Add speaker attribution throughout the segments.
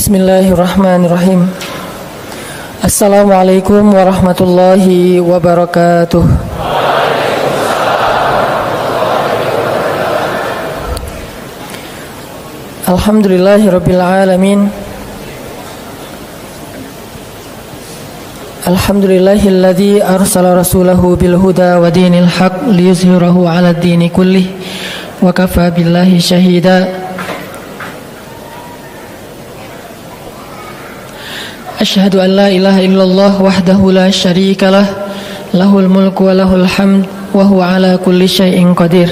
Speaker 1: Bismillahirrahmanirrahim. Assalamualaikum warahmatullahi wabarakatuh. Alhamdulillahirabbil alamin. Alhamdulillahilladzi arsala rasulahu bil huda wa dinil haq liyuzhirahu 'alad dini kullih wa kafa billahi syahida. Asyhadu an la ilaha illallah wahdahu la syarika lah, lahul mulku wa lahul hamd wa huwa ala kulli syai'in qadir.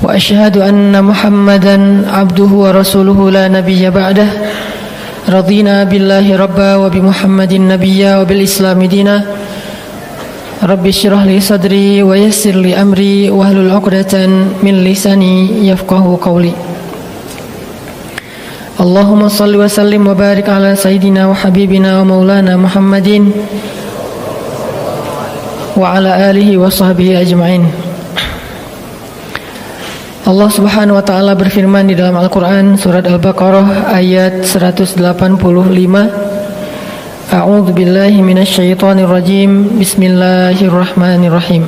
Speaker 1: Wa asyhadu anna Muhammadan abduhu wa rasuluhu la nabiyya ba'dah. Radina billahi rabba wa bi Muhammadin nabiyya wa bil islami dina. Rabbi syrah li sadri wa yassir li amri wahlul 'uqdatan min lisani yafqahu qawli. Allahumma salli wa sallim wa barik ala sayyidina wa habibina wa maulana Muhammadin wa ala alihi wa sahbihi ajma'in. Allah Subhanahu wa taala berfirman di dalam Al-Qur'an surat Al-Baqarah ayat 185. A'udzu billahi minasy syaithanir rajim. Bismillahirrahmanirrahim.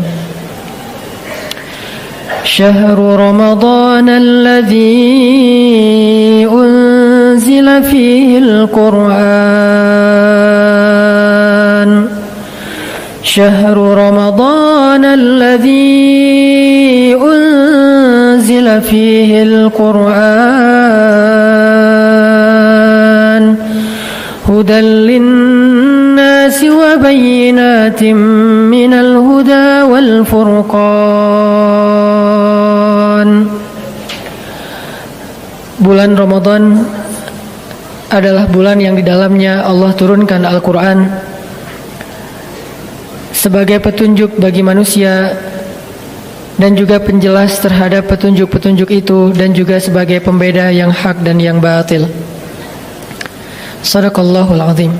Speaker 1: Syahrul Ramadan alladzi أنزل فيه القرآن شهر رمضان الذي أنزل فيه القرآن هدى للناس وبينات من الهدى والفرقان. Bulan Ramadan adalah bulan yang di dalamnya Allah turunkan Al-Quran sebagai petunjuk bagi manusia dan juga penjelas terhadap petunjuk-petunjuk itu, dan juga sebagai pembeda yang hak dan yang batil. Shadaqallahul azim.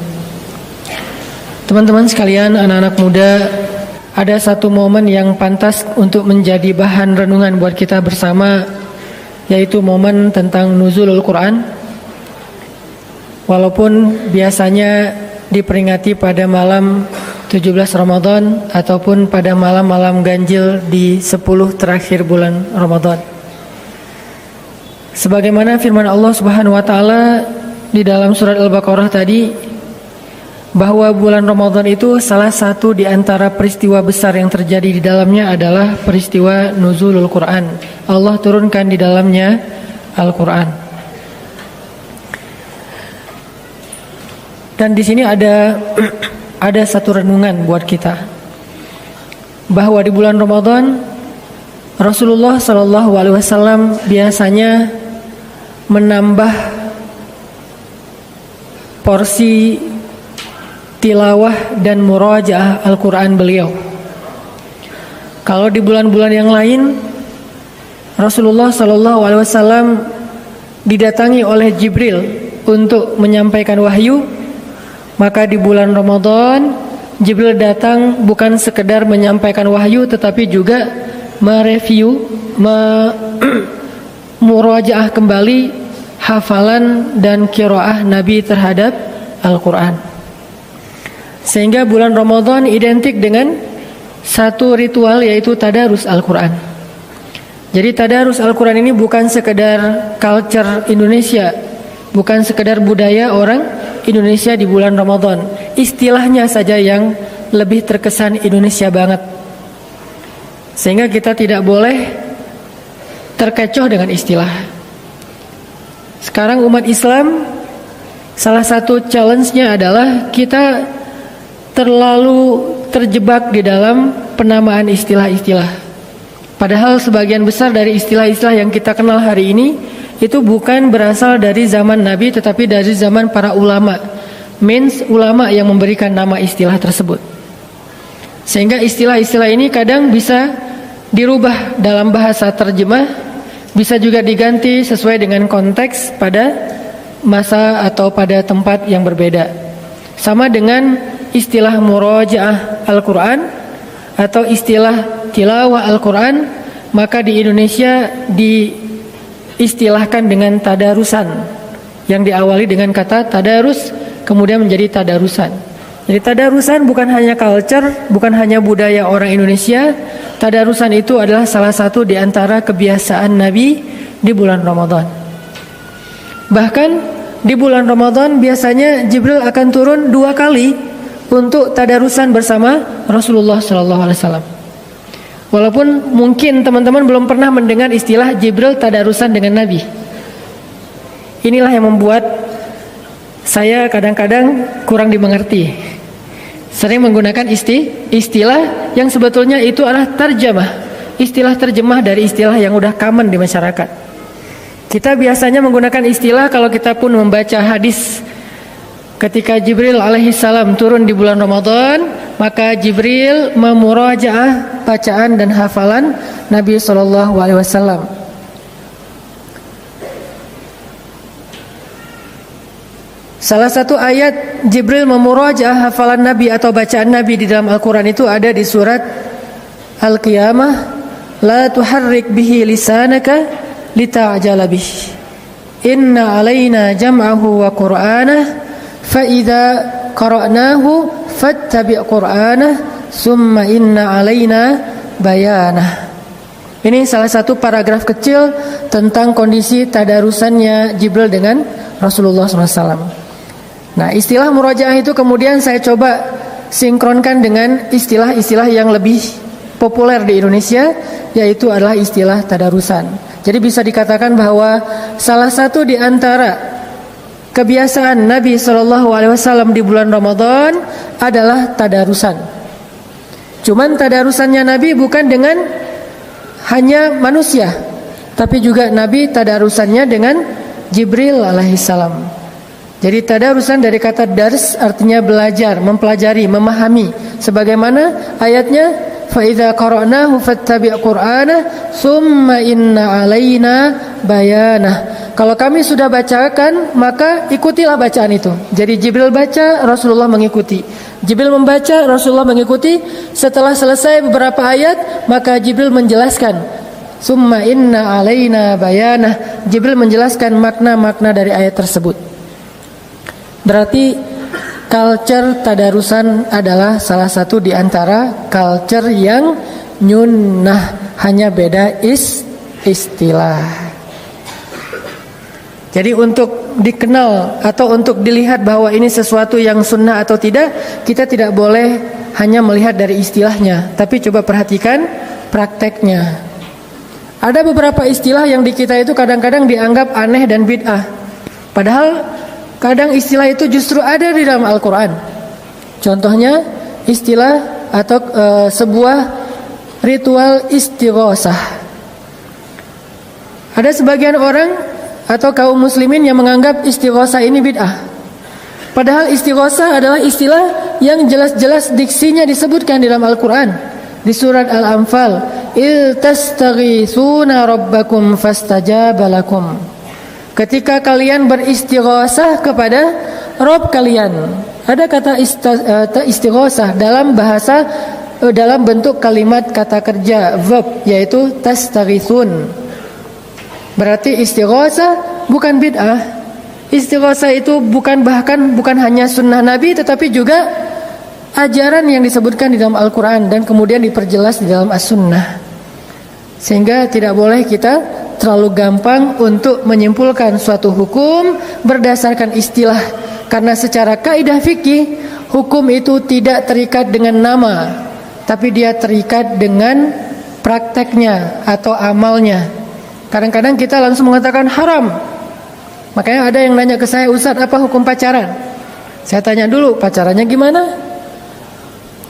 Speaker 1: Teman-teman sekalian, anak-anak muda, ada satu momen yang pantas untuk menjadi bahan renungan buat kita bersama, yaitu momen tentang nuzulul Quran. Walaupun biasanya diperingati pada malam 17 Ramadan ataupun pada malam-malam ganjil di 10 terakhir bulan Ramadan. Sebagaimana firman Allah Subhanahu wa taala di dalam surat Al-Baqarah tadi, bahwa bulan Ramadan itu salah satu di antara peristiwa besar yang terjadi di dalamnya adalah peristiwa nuzulul Quran. Allah turunkan di dalamnya Al-Quran. Dan di sini ada satu renungan buat kita, bahwa di bulan Ramadan Rasulullah SAW biasanya menambah porsi tilawah dan murajaah Al-Quran beliau. Kalau di bulan-bulan yang lain Rasulullah SAW didatangi oleh Jibril untuk menyampaikan wahyu, maka di bulan Ramadan Jibril datang bukan sekedar menyampaikan wahyu, tetapi juga mereview, murajaah kembali hafalan dan qiraah Nabi terhadap Al-Quran. Sehingga bulan Ramadan identik dengan satu ritual, yaitu tadarus Al-Quran. Jadi tadarus Al-Quran ini bukan sekedar culture Indonesia, bukan sekedar budaya orang Indonesia di bulan Ramadan. Istilahnya saja yang lebih terkesan Indonesia banget, sehingga kita tidak boleh terkecoh dengan istilah. Sekarang umat Islam, salah satu challenge-nya adalah kita terlalu terjebak di dalam penamaan istilah-istilah. Padahal sebagian besar dari istilah-istilah yang kita kenal hari ini itu bukan berasal dari zaman Nabi, tetapi dari zaman para ulama. Means ulama yang memberikan nama istilah tersebut. Sehingga istilah-istilah ini kadang bisa dirubah dalam bahasa terjemah, bisa juga diganti sesuai dengan konteks pada masa atau pada tempat yang berbeda. Sama dengan istilah murajaah Al-Quran atau istilah tilawah Al-Quran, maka di Indonesia diistilahkan dengan tadarusan, yang diawali dengan kata tadarus kemudian menjadi tadarusan. Jadi tadarusan bukan hanya culture, bukan hanya budaya orang Indonesia. Tadarusan itu adalah salah satu di antara kebiasaan Nabi di bulan Ramadan. Bahkan di bulan Ramadan biasanya Jibril akan turun 2 kali untuk tadarusan bersama Rasulullah SAW. Walaupun mungkin teman-teman belum pernah mendengar istilah Jibril tadarusan dengan Nabi. Inilah yang membuat saya kadang-kadang kurang dimengerti. Sering menggunakan istilah yang sebetulnya itu adalah terjemah, istilah terjemah dari istilah yang udah common di masyarakat. Kita biasanya menggunakan istilah kalau kita pun membaca hadis ketika Jibril alaihissalam turun di bulan Ramadan, maka Jibril memurajaah bacaan dan hafalan Nabi SAW. Salah satu ayat Jibril memurajaah hafalan Nabi atau bacaan Nabi di dalam Al-Quran itu ada di surat Al-Qiyamah. La tuharrik bihi lisanaka lita'jala bih. Inna alaina jam'ahu wa qur'anah fa idza qara'nahu fattabi' qur'anah summa inna alaina bayanah. Ini salah satu paragraf kecil tentang kondisi tadarusannya Jibril dengan Rasulullah SAW. Nah, istilah murajaah itu kemudian saya coba sinkronkan dengan istilah-istilah yang lebih populer di Indonesia, yaitu adalah istilah tadarusan. Jadi bisa dikatakan bahwa salah satu di antara kebiasaan Nabi SAW di bulan Ramadan adalah tadarusan. Cuman tadarusannya Nabi bukan dengan hanya manusia, tapi juga Nabi tadarusannya dengan Jibril alaihissalam. Jadi tadarusan dari kata dars artinya belajar, mempelajari, memahami. Sebagaimana ayatnya, fa idza qara'nahu fattabi' qur'anah summa inna alaina bayanah. Kalau kami sudah bacakan, maka ikutilah bacaan itu. Jadi Jibril baca, Rasulullah mengikuti. Jibril membaca, Rasulullah mengikuti. Setelah selesai beberapa ayat, maka Jibril menjelaskan. Summa inna alaina bayanah. Jibril menjelaskan makna-makna dari ayat tersebut. Berarti culture tadarusan adalah salah satu di antara culture yang nyunnah, hanya beda istilah. Jadi untuk dikenal atau untuk dilihat bahwa ini sesuatu yang sunnah atau tidak, kita tidak boleh hanya melihat dari istilahnya, tapi coba perhatikan prakteknya. Ada beberapa istilah yang di kita itu kadang-kadang dianggap aneh dan bid'ah. Padahal kadang istilah itu justru ada di dalam Al-Quran. Contohnya istilah atau sebuah ritual istighosah. Ada sebagian orang atau kaum muslimin yang menganggap istighosah ini bid'ah. Padahal istighosah adalah istilah yang jelas-jelas diksinya disebutkan di dalam Al-Quran. Di surat Al-Anfal, il tastaghithuna rabbakum fastajaba lakum. Ketika kalian beristighosah kepada Rabb kalian. Ada kata istighosah dalam bahasa, dalam bentuk kalimat kata kerja verb, yaitu tastaghithun. Berarti istighosah bukan bid'ah. Istighosah itu bukan hanya sunnah Nabi, tetapi juga ajaran yang disebutkan di dalam Al-Quran dan kemudian diperjelas di dalam As-Sunnah. Sehingga tidak boleh kita terlalu gampang untuk menyimpulkan suatu hukum berdasarkan istilah, karena secara kaidah fikih hukum itu tidak terikat dengan nama, tapi dia terikat dengan prakteknya atau amalnya. Kadang-kadang kita langsung mengatakan haram. Makanya ada yang nanya ke saya, Ustaz, apa hukum pacaran? Saya tanya dulu, pacarannya gimana?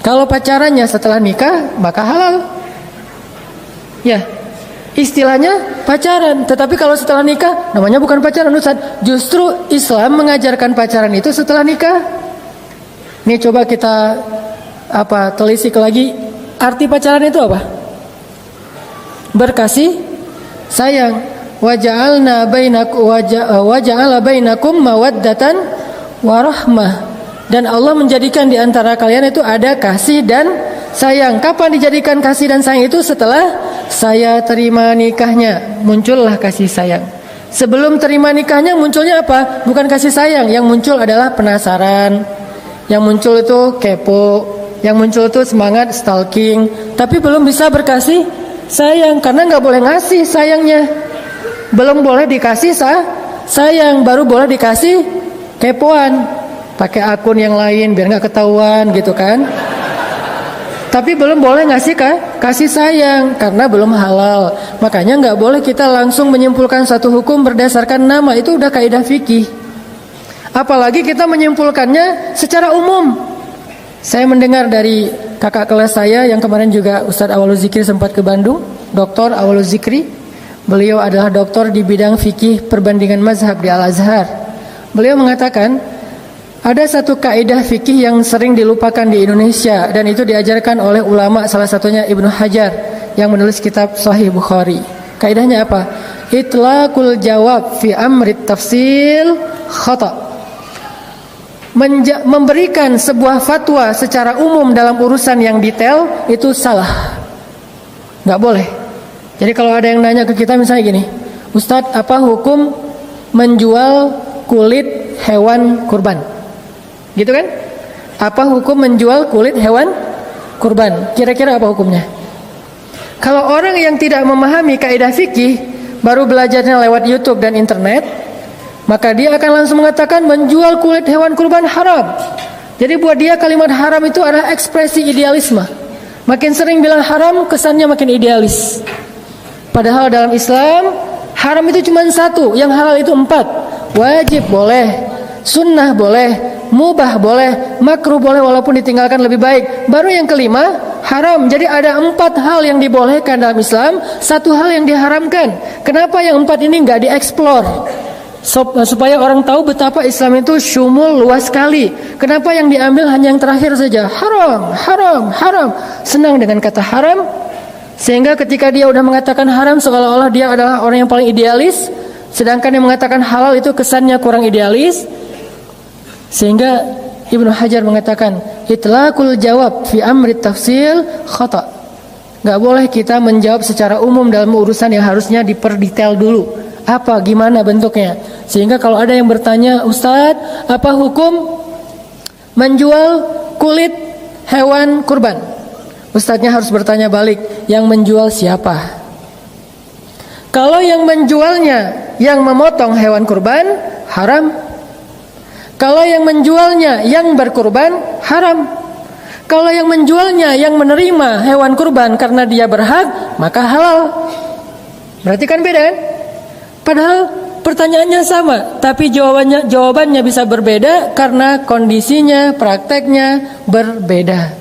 Speaker 1: Kalau pacarannya setelah nikah, maka halal. Ya, istilahnya pacaran, tetapi kalau setelah nikah namanya bukan pacaran, Ustaz. Justru Islam mengajarkan pacaran itu setelah nikah. Ini coba kita telisik lagi, arti pacaran itu apa? Berkasih sayang. Waja'ala bainakum mawaddatan warahmah. Dan Allah menjadikan di antara kalian itu ada kasih dan sayang. Kapan dijadikan kasih dan sayang itu? Setelah saya terima nikahnya, muncullah kasih sayang. Sebelum terima nikahnya munculnya apa? Bukan kasih sayang, yang muncul adalah penasaran. Yang muncul itu kepo, yang muncul itu semangat stalking. Tapi belum bisa berkasih sayang karena nggak boleh ngasih sayangnya. Belum boleh dikasih sayang, baru boleh dikasih kepoan. Pakai akun yang lain biar nggak ketahuan gitu kan. Tapi belum boleh ngasih kasih sayang karena belum halal. Makanya nggak boleh kita langsung menyimpulkan satu hukum berdasarkan nama. Itu udah kaidah fikih. Apalagi kita menyimpulkannya secara umum. Saya mendengar dari kakak kelas saya yang kemarin juga Ustadz Awalul Zikri sempat ke Bandung, Dr. Awalul Zikri. Beliau adalah doktor di bidang fikih perbandingan mazhab di Al-Azhar. Beliau mengatakan ada satu kaidah fikih yang sering dilupakan di Indonesia dan itu diajarkan oleh ulama, salah satunya Ibnu Hajar yang menulis kitab Sahih Bukhari. Kaidahnya apa? Itlaqul jawab fi amrit tafsil khata. Memberikan sebuah fatwa secara umum dalam urusan yang detail itu salah. Nggak boleh. Jadi kalau ada yang nanya ke kita misalnya gini, Ustadz, apa hukum menjual kulit hewan kurban? Gitu kan? Apa hukum menjual kulit hewan kurban? Kira-kira apa hukumnya? Kalau orang yang tidak memahami kaidah fikih, baru belajarnya lewat YouTube dan internet, maka dia akan langsung mengatakan menjual kulit hewan kurban haram. Jadi buat dia kalimat haram itu adalah ekspresi idealisme. Makin sering bilang haram, kesannya makin idealis. Padahal dalam Islam, haram itu cuma satu, yang halal itu 4. Wajib boleh, sunnah boleh, mubah boleh, makruh boleh walaupun ditinggalkan lebih baik. Baru yang kelima, haram. Jadi ada 4 hal yang dibolehkan dalam Islam, 1 hal yang diharamkan. Kenapa yang 4 ini nggak dieksplor? Supaya orang tahu betapa Islam itu syumul, luas sekali. Kenapa yang diambil hanya yang terakhir saja? Haram, haram, haram. Senang dengan kata haram, sehingga ketika dia udah mengatakan haram seolah-olah dia adalah orang yang paling idealis, sedangkan yang mengatakan halal itu kesannya kurang idealis. Sehingga Ibnu Hajar mengatakan itlaqul jawab fi amri tafsil khata. Gak boleh kita menjawab secara umum dalam urusan yang harusnya diperdetail dulu. Apa, gimana bentuknya? Sehingga kalau ada yang bertanya, Ustadz, apa hukum menjual kulit hewan kurban? Ustadznya harus bertanya balik, yang menjual siapa? Kalau yang menjualnya yang memotong hewan kurban, haram. Kalau yang menjualnya yang berkurban, haram. Kalau yang menjualnya yang menerima hewan kurban karena dia berhak, maka halal. Berarti kan beda kan? Padahal pertanyaannya sama, tapi jawabannya bisa berbeda karena kondisinya, prakteknya berbeda.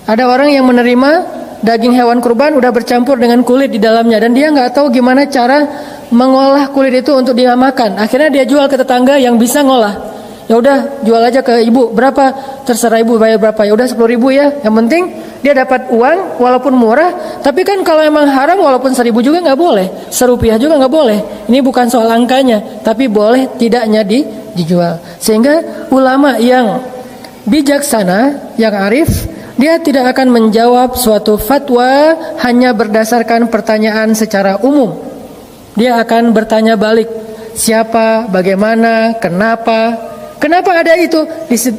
Speaker 1: Ada orang yang menerima daging hewan kurban udah bercampur dengan kulit di dalamnya dan dia nggak tahu gimana cara mengolah kulit itu untuk dia makan. Akhirnya dia jual ke tetangga yang bisa ngolah. Ya udah, jual aja ke ibu. Berapa? Terserah ibu bayar berapa. Ya udah 10.000 ya. Yang penting dia dapat uang walaupun murah. Tapi kan kalau emang haram walaupun 1.000 juga nggak boleh. Rp1 juga nggak boleh. Ini bukan soal angkanya, tapi boleh tidaknya dijual. Sehingga ulama yang bijaksana, yang arif, dia tidak akan menjawab suatu fatwa hanya berdasarkan pertanyaan secara umum. Dia akan bertanya balik, siapa, bagaimana, kenapa. Kenapa ada itu?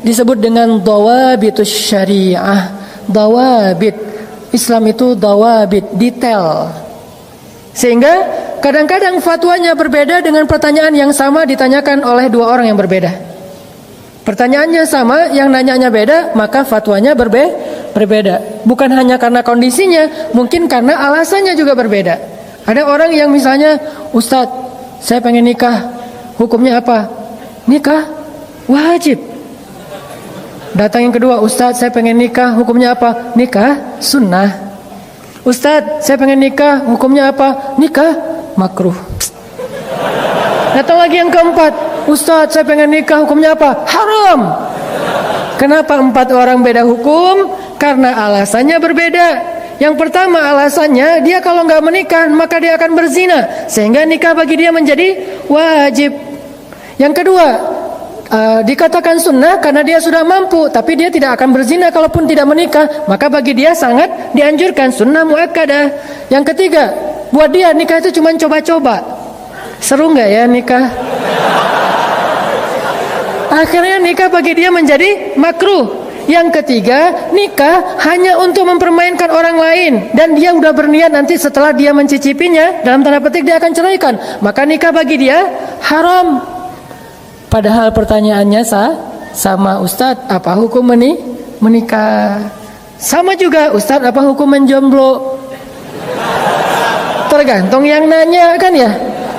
Speaker 1: Disebut dengan dawabitus syariah. Dawabit. Islam itu dawabit, detail. Sehingga kadang-kadang fatwanya berbeda dengan pertanyaan yang sama ditanyakan oleh 2 orang yang berbeda. Pertanyaannya sama, yang nanyanya beda, maka fatwanya berbeda. Bukan hanya karena kondisinya, mungkin karena alasannya juga berbeda. Ada orang yang misalnya, Ustadz, saya pengen nikah, hukumnya apa? Nikah wajib. Datang yang kedua, Ustadz, saya pengen nikah, hukumnya apa? Nikah sunnah. Ustadz, saya pengen nikah, hukumnya apa? Nikah makruh. Datang lagi yang keempat, Ustadz, saya pengen nikah, hukumnya apa? Haram. Kenapa 4 orang beda hukum? Karena alasannya berbeda. Yang pertama alasannya, dia kalau nggak menikah maka dia akan berzina, sehingga nikah bagi dia menjadi wajib. Yang kedua, dikatakan sunnah karena dia sudah mampu, tapi dia tidak akan berzina kalaupun tidak menikah, maka bagi dia sangat dianjurkan, sunnah muakkadah. Yang ketiga, buat dia nikah itu cuma coba-coba. Seru nggak ya nikah? Akhirnya nikah bagi dia menjadi makruh. Yang ketiga, nikah hanya untuk mempermainkan orang lain, dan dia udah berniat nanti setelah dia mencicipinya, dalam tanda petik dia akan ceraikan, maka nikah bagi dia haram. Padahal pertanyaannya sama, Ustadz, apa hukum menikah? Sama juga, Ustadz, apa hukum menjomblo? Tergantung yang nanya kan ya.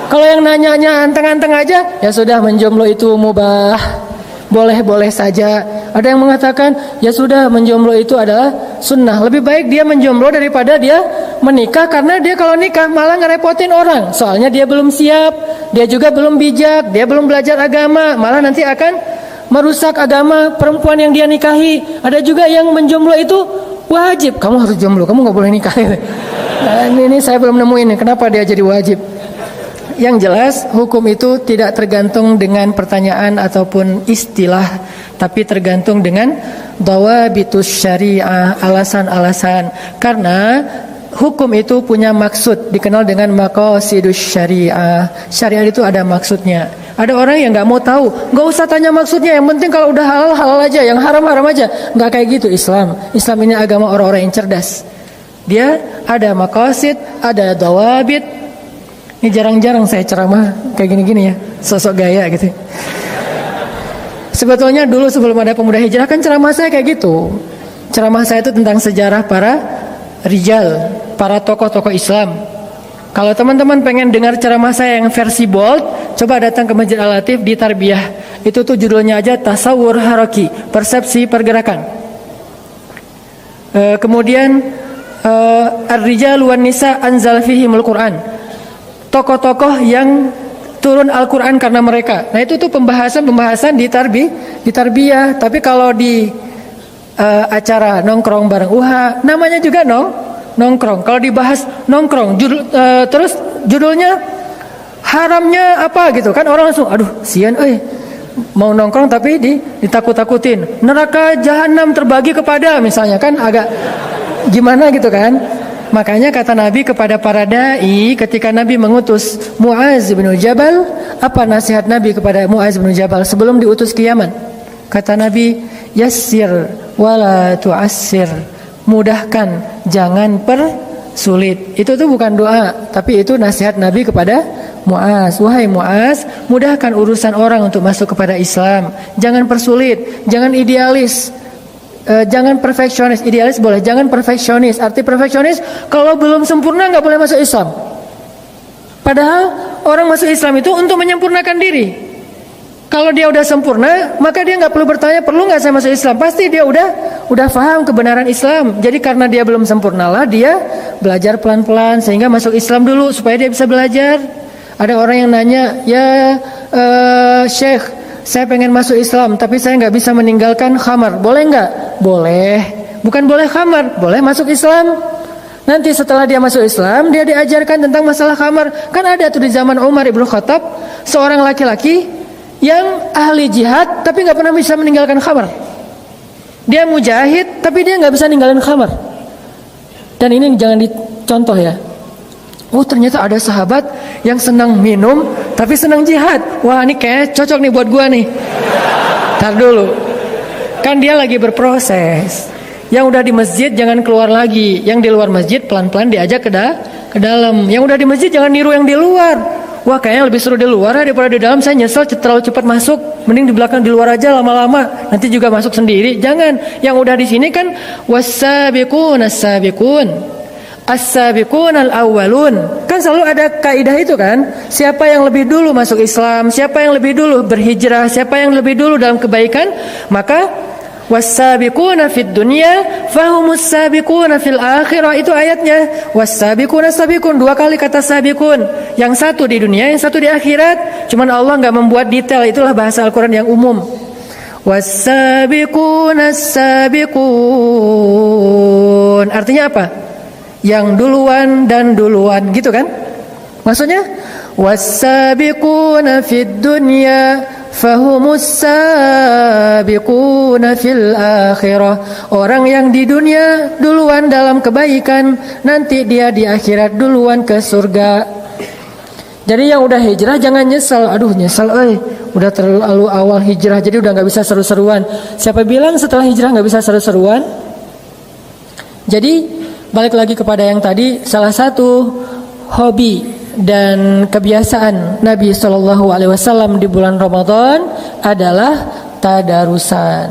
Speaker 1: Kalau yang nanyanya anteng-anteng aja, ya sudah, menjomblo itu mubah, boleh-boleh saja. Ada yang mengatakan, ya sudah, menjomblo itu adalah sunnah. Lebih baik dia menjomblo daripada dia menikah, karena dia kalau nikah malah ngerepotin orang. Soalnya dia belum siap, dia juga belum bijak, dia belum belajar agama, malah nanti akan merusak agama perempuan yang dia nikahi. Ada juga yang menjomblo itu wajib, kamu harus jomblo, kamu nggak boleh nikah. Nah, ini saya belum nemuin kenapa dia jadi wajib. Yang jelas hukum itu tidak tergantung dengan pertanyaan ataupun istilah, tapi tergantung dengan dawabitus syariah, alasan-alasan. Karena hukum itu punya maksud, dikenal dengan maqasidus syariah. Syariat itu ada maksudnya. Ada orang yang nggak mau tahu, nggak usah tanya maksudnya, yang penting kalau udah halal halal aja, yang haram haram aja. Nggak kayak gitu Islam. Islam ini agama orang-orang yang cerdas. Dia ada maqasid, ada dawabit. Ini jarang-jarang saya ceramah kayak gini-gini ya, sosok gaya gitu. Sebetulnya dulu sebelum ada Pemuda Hijrah kan ceramah saya kayak gitu. Ceramah saya itu tentang sejarah para rijal, para tokoh-tokoh Islam. Kalau teman-teman pengen dengar ceramah saya yang versi bold, coba datang ke Masjid Al-Latif di Tarbiyah. Itu tuh judulnya aja Tasawur Haraki, persepsi pergerakan. Kemudian Ar-Rijal wan Nisa anzal fihimul Quran. Tokoh-tokoh yang turun Al-Quran karena mereka. Nah itu tuh pembahasan di Tarbiyah. Tapi kalau di acara nongkrong bareng UHA, namanya juga nongkrong. Kalau dibahas nongkrong, terus judulnya haramnya apa gitu kan, orang langsung aduh sian mau nongkrong tapi ditakut-takutin. Neraka jahanam terbagi kepada misalnya, kan agak gimana gitu kan. Makanya kata Nabi kepada para da'i ketika Nabi mengutus Mu'az bin Jabal, apa nasihat Nabi kepada Mu'az bin Jabal sebelum diutus ke Yaman? Kata Nabi, yassir wala tu'assir, mudahkan jangan persulit. Itu tuh bukan doa, tapi itu nasihat Nabi kepada Mu'az. Wahai Mu'az, mudahkan urusan orang untuk masuk kepada Islam, jangan persulit, jangan idealis. Jangan perfeksionis. Idealis boleh, jangan perfeksionis. Arti perfeksionis, kalau belum sempurna nggak boleh masuk Islam. Padahal orang masuk Islam itu untuk menyempurnakan diri. Kalau dia udah sempurna, maka dia nggak perlu bertanya perlu nggak saya masuk Islam. Pasti dia udah paham kebenaran Islam. Jadi karena dia belum sempurnalah, dia belajar pelan-pelan sehingga masuk Islam dulu supaya dia bisa belajar. Ada orang yang nanya, ya Syekh, saya pengen masuk Islam, tapi saya nggak bisa meninggalkan khamar. Boleh nggak? Boleh. Bukan boleh khamar, boleh masuk Islam. Nanti setelah dia masuk Islam, dia diajarkan tentang masalah khamar. Kan ada tuh di zaman Umar ibn Khattab, seorang laki-laki yang ahli jihad, tapi nggak pernah bisa meninggalkan khamar. Dia mujahid, tapi dia nggak bisa ninggalin khamar. Dan ini jangan dicontoh ya. Oh ternyata ada sahabat yang senang minum tapi senang jihad. Wah ini kayak cocok nih buat gua nih. Tar dulu, kan dia lagi berproses. Yang udah di masjid jangan keluar lagi. Yang di luar masjid pelan-pelan diajak ke dalam. Yang udah di masjid jangan niru yang di luar. Wah kayaknya lebih seru di luar daripada di dalam. Saya nyesel terlalu cepat masuk. Mending di belakang, di luar aja lama-lama. Nanti juga masuk sendiri. Jangan. Yang udah di sini kan was-sabiqun as-sabiqun, as-sabiqun al-awwalun. Kan selalu ada kaidah itu kan. Siapa yang lebih dulu masuk Islam, siapa yang lebih dulu berhijrah, siapa yang lebih dulu dalam kebaikan, maka was-sabiquna fid dunya fahumus sabiquna fil akhirah. Itu ayatnya. Was-sabiquna sabiqun, dua kali kata sabiqun. Yang satu di dunia, yang satu di akhirat. Cuman Allah enggak membuat detail. Itulah bahasa Al-Qur'an yang umum. Was-sabiquna sabiqun. Artinya apa? Yang duluan dan duluan, gitu kan? Maksudnya was-sabiquna fid dunya fahumus sabiquna fil akhirah. Orang yang di dunia duluan dalam kebaikan, nanti dia di akhirat duluan ke surga. Jadi yang udah hijrah jangan nyesel. Aduh nyesel udah terlalu awal hijrah jadi udah gak bisa seru-seruan. Siapa bilang setelah hijrah gak bisa seru-seruan? Jadi balik lagi kepada yang tadi, salah satu hobi dan kebiasaan Nabi SAW di bulan Ramadan adalah tadarusan.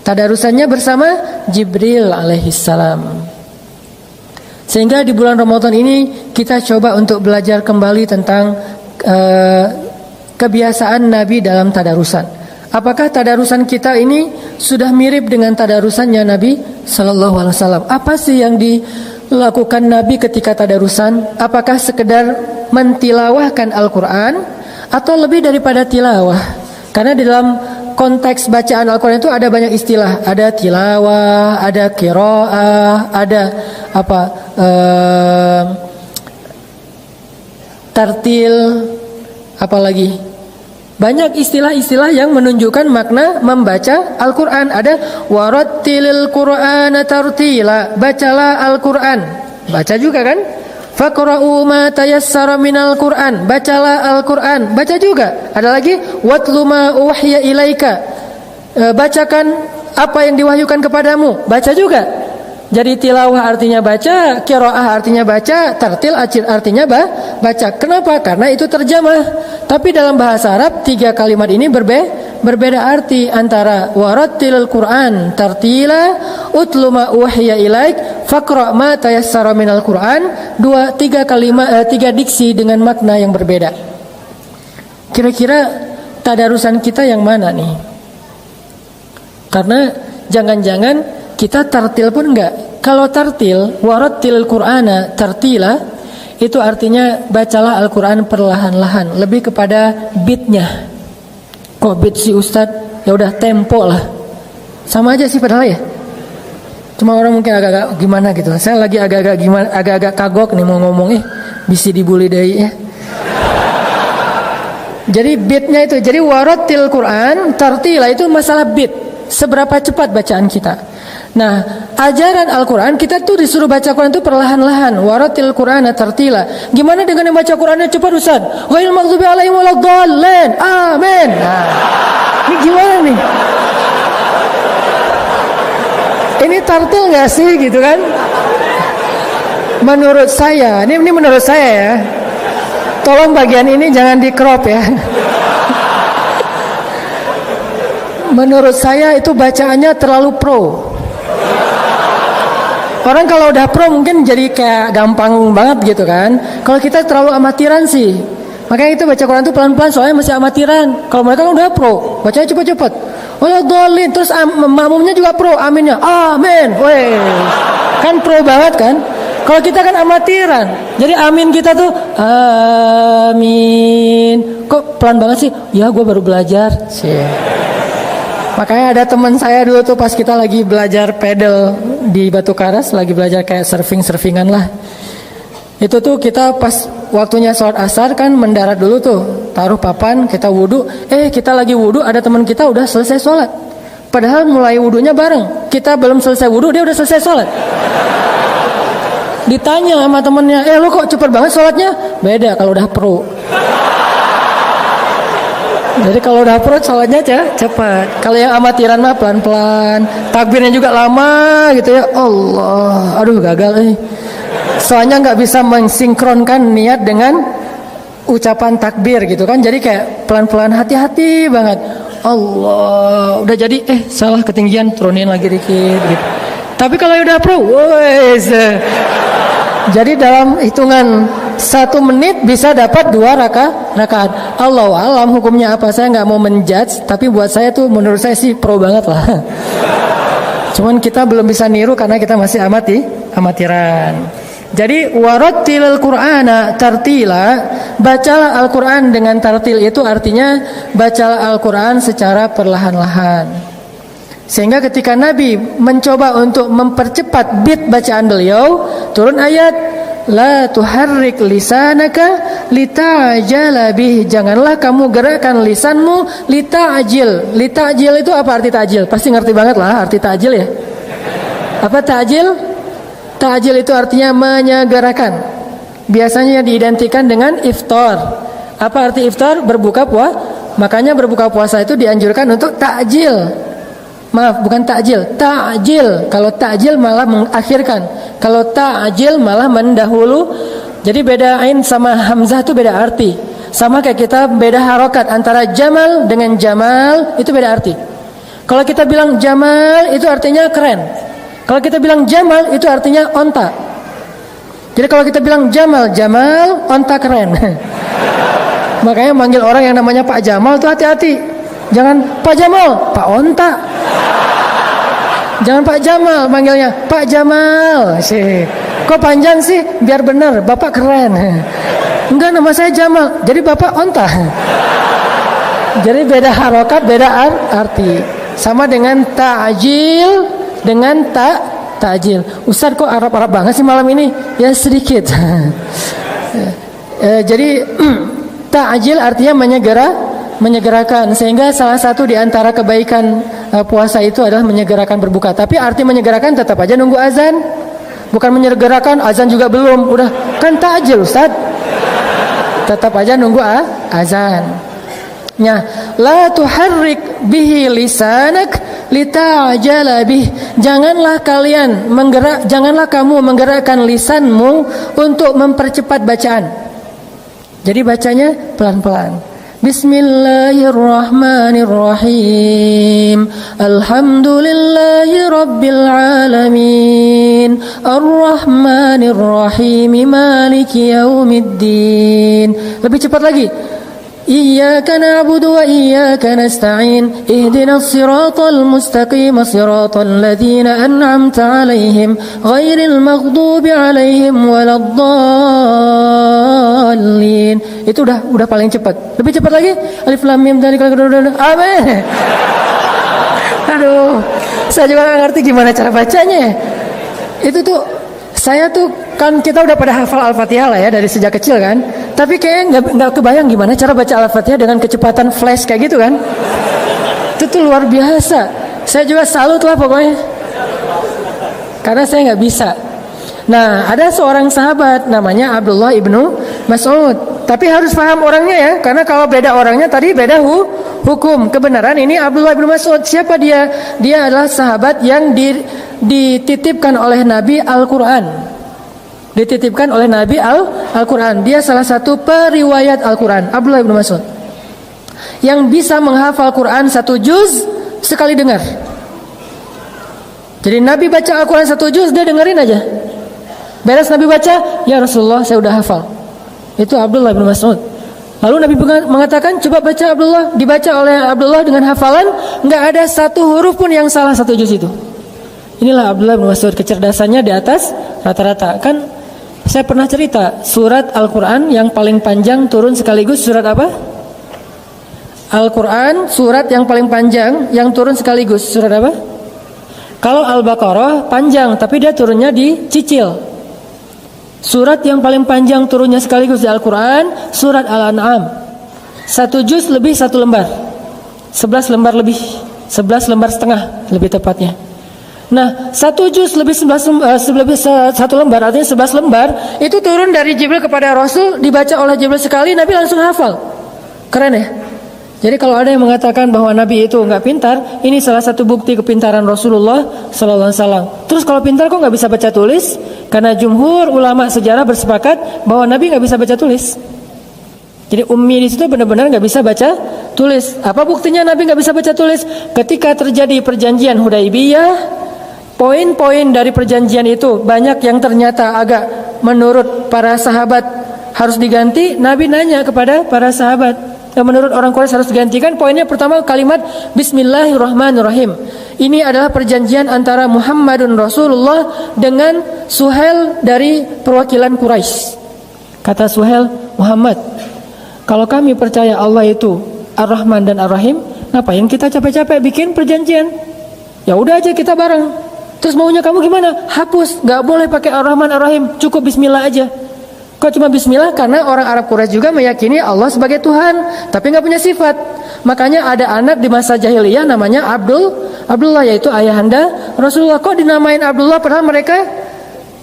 Speaker 1: Tadarusannya bersama Jibril alaihissalam. Sehingga di bulan Ramadan ini kita coba untuk belajar kembali tentang kebiasaan Nabi dalam tadarusan. Apakah tadarusan kita ini sudah mirip dengan tadarusannya Nabi Sallallahu Alaihi Wasallam? Apa sih yang dilakukan Nabi ketika tadarusan? Apakah sekedar mentilawahkan Al-Quran atau lebih daripada tilawah? Karena di dalam konteks bacaan Al-Quran itu ada banyak istilah. Ada tilawah, ada qiraah, ada tartil, apalagi banyak istilah-istilah yang menunjukkan makna membaca Al-Quran. Ada warattilil Qur'ana tartila, bacalah Al-Quran, baca juga kan? Faqra'u ma tayassara minal Qur'an, bacalah Al-Quran, baca juga. Ada lagi watlu ma uhiya ilaika, bacakan apa yang diwahyukan kepadamu, baca juga. Jadi tilawah artinya baca, qiraah artinya baca, tartil artinya baca. Kenapa? Karena itu terjemah. Tapi dalam bahasa Arab tiga kalimat ini berbeda arti antara warattilil Qur'an tartila, utlu ma uhiya ilaik, faqra ma tayassara minal Qur'an. Tiga diksi dengan makna yang berbeda. Kira-kira tadarusan kita yang mana nih? Karena jangan-jangan kita tartil pun enggak. Kalau tartil, warattilil Qur'ana tartila, itu artinya bacalah Al-Quran perlahan-lahan, lebih kepada beatnya. Kok beat si Ustadz? Ya udah tempo lah. Sama aja sih padahal ya. Cuma orang mungkin agak-agak gimana gitu. Saya lagi agak-agak kagok nih mau ngomong bisa dibully deh ya. Jadi beatnya itu. Jadi warattil Quran tartila itu masalah beat. Seberapa cepat bacaan kita. Nah, ajaran Al-Quran kita tuh disuruh baca Quran itu perlahan-lahan. Warattil Qur'ana tartila. Gimana dengan yang baca Qurannya cepat Ustaz? Ghairil maghdubi alaihim waladdallin. Amin. Nah, ini gimana nih? Ini tartil nggak sih gitu kan? Menurut saya, ini menurut saya ya. Tolong bagian ini jangan di crop ya. Menurut saya itu bacaannya terlalu pro. Orang kalau udah pro mungkin jadi kayak gampang banget gitu kan. Kalau kita terlalu amatiran sih. Makanya itu baca Quran itu pelan-pelan soalnya masih amatiran. Kalau mereka kan udah pro, bacanya cepet-cepet. Waladhdallin, terus makmumnya juga pro, aminnya. Amin. Weh. Kan pro banget kan? Kalau kita kan amatiran. Jadi amin kita tuh amin. Kok pelan banget sih? Ya gue baru belajar sih. Makanya ada teman saya dulu tuh pas kita lagi belajar pedal di Batu Karas, lagi belajar kayak surfingan lah. Itu tuh kita pas waktunya sholat asar kan mendarat dulu tuh, taruh papan, kita wudhu. Kita lagi wudhu, ada teman kita udah selesai sholat. Padahal mulai wudhunya bareng. Kita belum selesai wudhu, dia udah selesai sholat. Ditanya sama temennya, lo kok cepet banget sholatnya? Beda kalau udah pro. Jadi kalau udah pro sholatnya cepat. Kalau yang amatiran mah pelan-pelan. Takbirnya juga lama gitu ya. Allah, aduh gagal Soalnya nggak bisa mensinkronkan niat dengan ucapan takbir gitu kan. Jadi kayak pelan-pelan, hati-hati banget. Allah, udah jadi salah ketinggian, turunin lagi dikit gitu. Tapi kalau udah pro, jadi dalam hitungan 1 menit bisa dapat 2 rakaat. Allahu alam hukumnya apa, saya nggak mau menjudge, tapi buat saya tuh menurut saya sih pro banget lah. Cuman kita belum bisa niru karena kita masih amatiran. Jadi warattilil Qur'ana tartila, bacalah Al-Quran dengan tartil itu artinya bacalah Al-Quran secara perlahan-lahan. Sehingga ketika Nabi mencoba untuk mempercepat beat bacaan beliau, turun ayat La tuharrik lisanaka lita'jala bih. Janganlah kamu gerakkan lisanmu lita'jil. Lita'jil itu apa arti ta'jil? Pasti ngerti banget lah arti ta'jil ya. Apa ta'jil? Ta'jil itu artinya menyegerakan. Biasanya diidentikan dengan iftar. Apa arti iftar? Berbuka puasa. Makanya berbuka puasa itu dianjurkan untuk ta'jil. Maaf, bukan takjil, ta'jil. Kalau ta'jil malah mengakhirkan. Kalau ta'jil malah mendahulu. Jadi beda ain sama hamzah itu beda arti. Sama kayak kita beda harokat antara jamal dengan jamal, itu beda arti. Kalau kita bilang jamal itu artinya keren. Kalau kita bilang jamal itu artinya onta. Jadi kalau kita bilang jamal, jamal onta keren. Makanya manggil orang yang namanya Pak Jamal itu hati-hati. Jangan Pak Jamal, Pak Onta. Jangan Pak Jamal, manggilnya Pak Jamal. Kok panjang sih? Biar benar, Bapak keren. Enggak, nama saya Jamal. Jadi Bapak Onta. Jadi beda harokat, beda arti. Sama dengan ta'jil dengan ta'jil. Ustaz kok Arab-Arab banget sih malam ini? Ya sedikit. Jadi ta'jil artinya menyegerakan, sehingga salah satu di antara kebaikan puasa itu adalah menyegerakan berbuka. Tapi arti menyegerakan tetap aja nunggu azan. Bukan menyegerakan azan juga belum. Udah kan ta'jil Ustaz. Tetap aja nunggu azan. Nah, la tuharrik bihi lisanak lita'jala bih. Janganlah kamu menggerakkan lisanmu untuk mempercepat bacaan. Jadi bacanya pelan-pelan. Bismillahirrahmanirrahim. Alhamdulillahi rabbil alamin. Arrahmanirrahim. Maliki yaumiddin. Lebih cepat lagi. Iyyaka na'budu wa iyyaka nasta'in. Ihdinas siratal mustaqim, siratal ladzina an'amta 'alaihim ghairil maghdubi 'alaihim waladdallin. Itu udah paling cepat. Lebih cepat lagi. Alif lam mim dzalikal qur'an. Amin. Aduh, saya juga nggak ngerti gimana cara bacanya. Itu tuh saya tuh kan kita udah pada hafal Al-Fatihah lah ya dari sejak kecil kan. Tapi kayaknya nggak kebayang gimana cara baca Al-Fatihah dengan kecepatan flash kayak gitu kan. Itu tuh luar biasa. Saya juga salut lah pokoknya. Karena saya nggak bisa. Nah, ada seorang sahabat namanya Abdullah ibnu Mas'ud. Tapi harus paham orangnya ya, karena kalau beda orangnya tadi beda hukum. Kebenaran ini Abdullah ibnu Mas'ud. Siapa dia? Dia adalah sahabat yang dititipkan oleh Nabi Al-Quran. Dititipkan oleh Nabi Al-Quran. Dia salah satu periwayat Al-Quran, Abdullah ibnu Mas'ud, yang bisa menghafal Quran 1 juz sekali dengar. Jadi Nabi baca Al-Quran 1 juz, dia dengerin aja. Beres Nabi baca, ya Rasulullah saya udah hafal. Itu Abdullah ibnu Mas'ud. Lalu Nabi mengatakan, coba baca Abdullah. Dibaca oleh Abdullah dengan hafalan, nggak ada satu huruf pun yang salah 1 juz itu. Inilah Abdullah ibnu Mas'ud, kecerdasannya di atas rata-rata. Kan saya pernah cerita, surat Al-Quran yang paling panjang turun sekaligus surat apa? Al-Quran surat yang paling panjang yang turun sekaligus surat apa? Kalau Al-Baqarah panjang tapi dia turunnya dicicil. Surat yang paling panjang turunnya sekaligus di Al-Quran surat Al-An'am. 1 juz lebih 1 lembar, 11 lembar lebih, 11 lembar setengah lebih tepatnya. Nah, 1 juz lebih 1 lembar, artinya 11 lembar, itu turun dari Jibril kepada Rasul, dibaca oleh Jibril sekali, Nabi langsung hafal. Keren ya? Jadi kalau ada yang mengatakan bahwa Nabi itu nggak pintar, ini salah satu bukti kepintaran Rasulullah Sallallahu Alaihi Wasallam. Terus kalau pintar kok nggak bisa baca tulis? Karena jumhur ulama sejarah bersepakat bahwa Nabi nggak bisa baca tulis. Jadi ummi di situ benar-benar nggak bisa baca tulis. Apa buktinya Nabi nggak bisa baca tulis? Ketika terjadi perjanjian Hudaibiyah, poin-poin dari perjanjian itu banyak yang ternyata agak menurut para sahabat harus diganti. Nabi nanya kepada para sahabat, yang menurut orang Quraisy harus digantikan. Poinnya pertama kalimat Bismillahirrahmanirrahim. Ini adalah perjanjian antara Muhammadun Rasulullah dengan Suhail dari perwakilan Quraisy. Kata Suhail, Muhammad, kalau kami percaya Allah itu Ar-Rahman dan Ar-Rahim, ngapain kita capek-capek bikin perjanjian? Ya udah aja kita bareng. Terus maunya kamu gimana? Hapus, nggak boleh pakai Ar-Rahman Ar-Rahim, cukup Bismillah aja. Kok cuma Bismillah? Karena orang Arab Quraisy juga meyakini Allah sebagai Tuhan, tapi nggak punya sifat. Makanya ada anak di masa jahiliyah namanya Abdullah, yaitu ayahanda Rasulullah. Kok dinamain Abdullah padahal mereka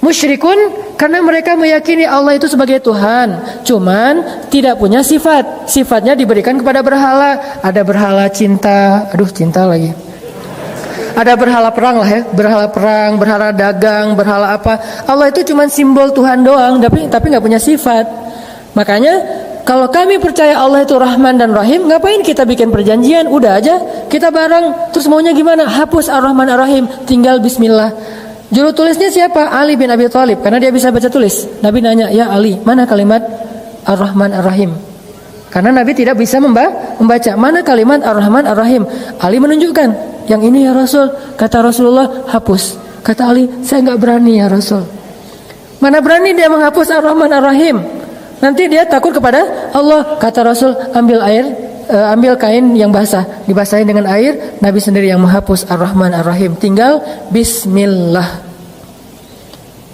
Speaker 1: musyrikun? Karena mereka meyakini Allah itu sebagai Tuhan, cuman tidak punya sifat. Sifatnya diberikan kepada berhala. Ada berhala cinta, cinta lagi. Ada berhala perang lah ya, berhala perang, berhala dagang, berhala apa. Allah itu cuma simbol Tuhan doang, tapi nggak punya sifat. Makanya kalau kami percaya Allah itu Rahman dan Rahim, ngapain kita bikin perjanjian? Udah aja kita bareng. Terus maunya gimana? Hapus Ar-Rahman Ar-Rahim, tinggal Bismillah. Juru tulisnya siapa? Ali bin Abi Thalib, karena dia bisa baca tulis. Nabi nanya, ya Ali, mana kalimat Ar-Rahman Ar-Rahim? Karena Nabi tidak bisa membaca. Mana kalimat Ar-Rahman Ar-Rahim? Ali menunjukkan, yang ini ya Rasul. Kata Rasulullah, hapus. Kata Ali, saya nggak berani ya Rasul. Mana berani dia menghapus Ar-Rahman Ar-Rahim? Nanti dia takut kepada Allah. Kata Rasul, ambil air, ambil kain yang basah, dibasahin dengan air. Nabi sendiri yang menghapus Ar-Rahman Ar-Rahim. Tinggal Bismillah.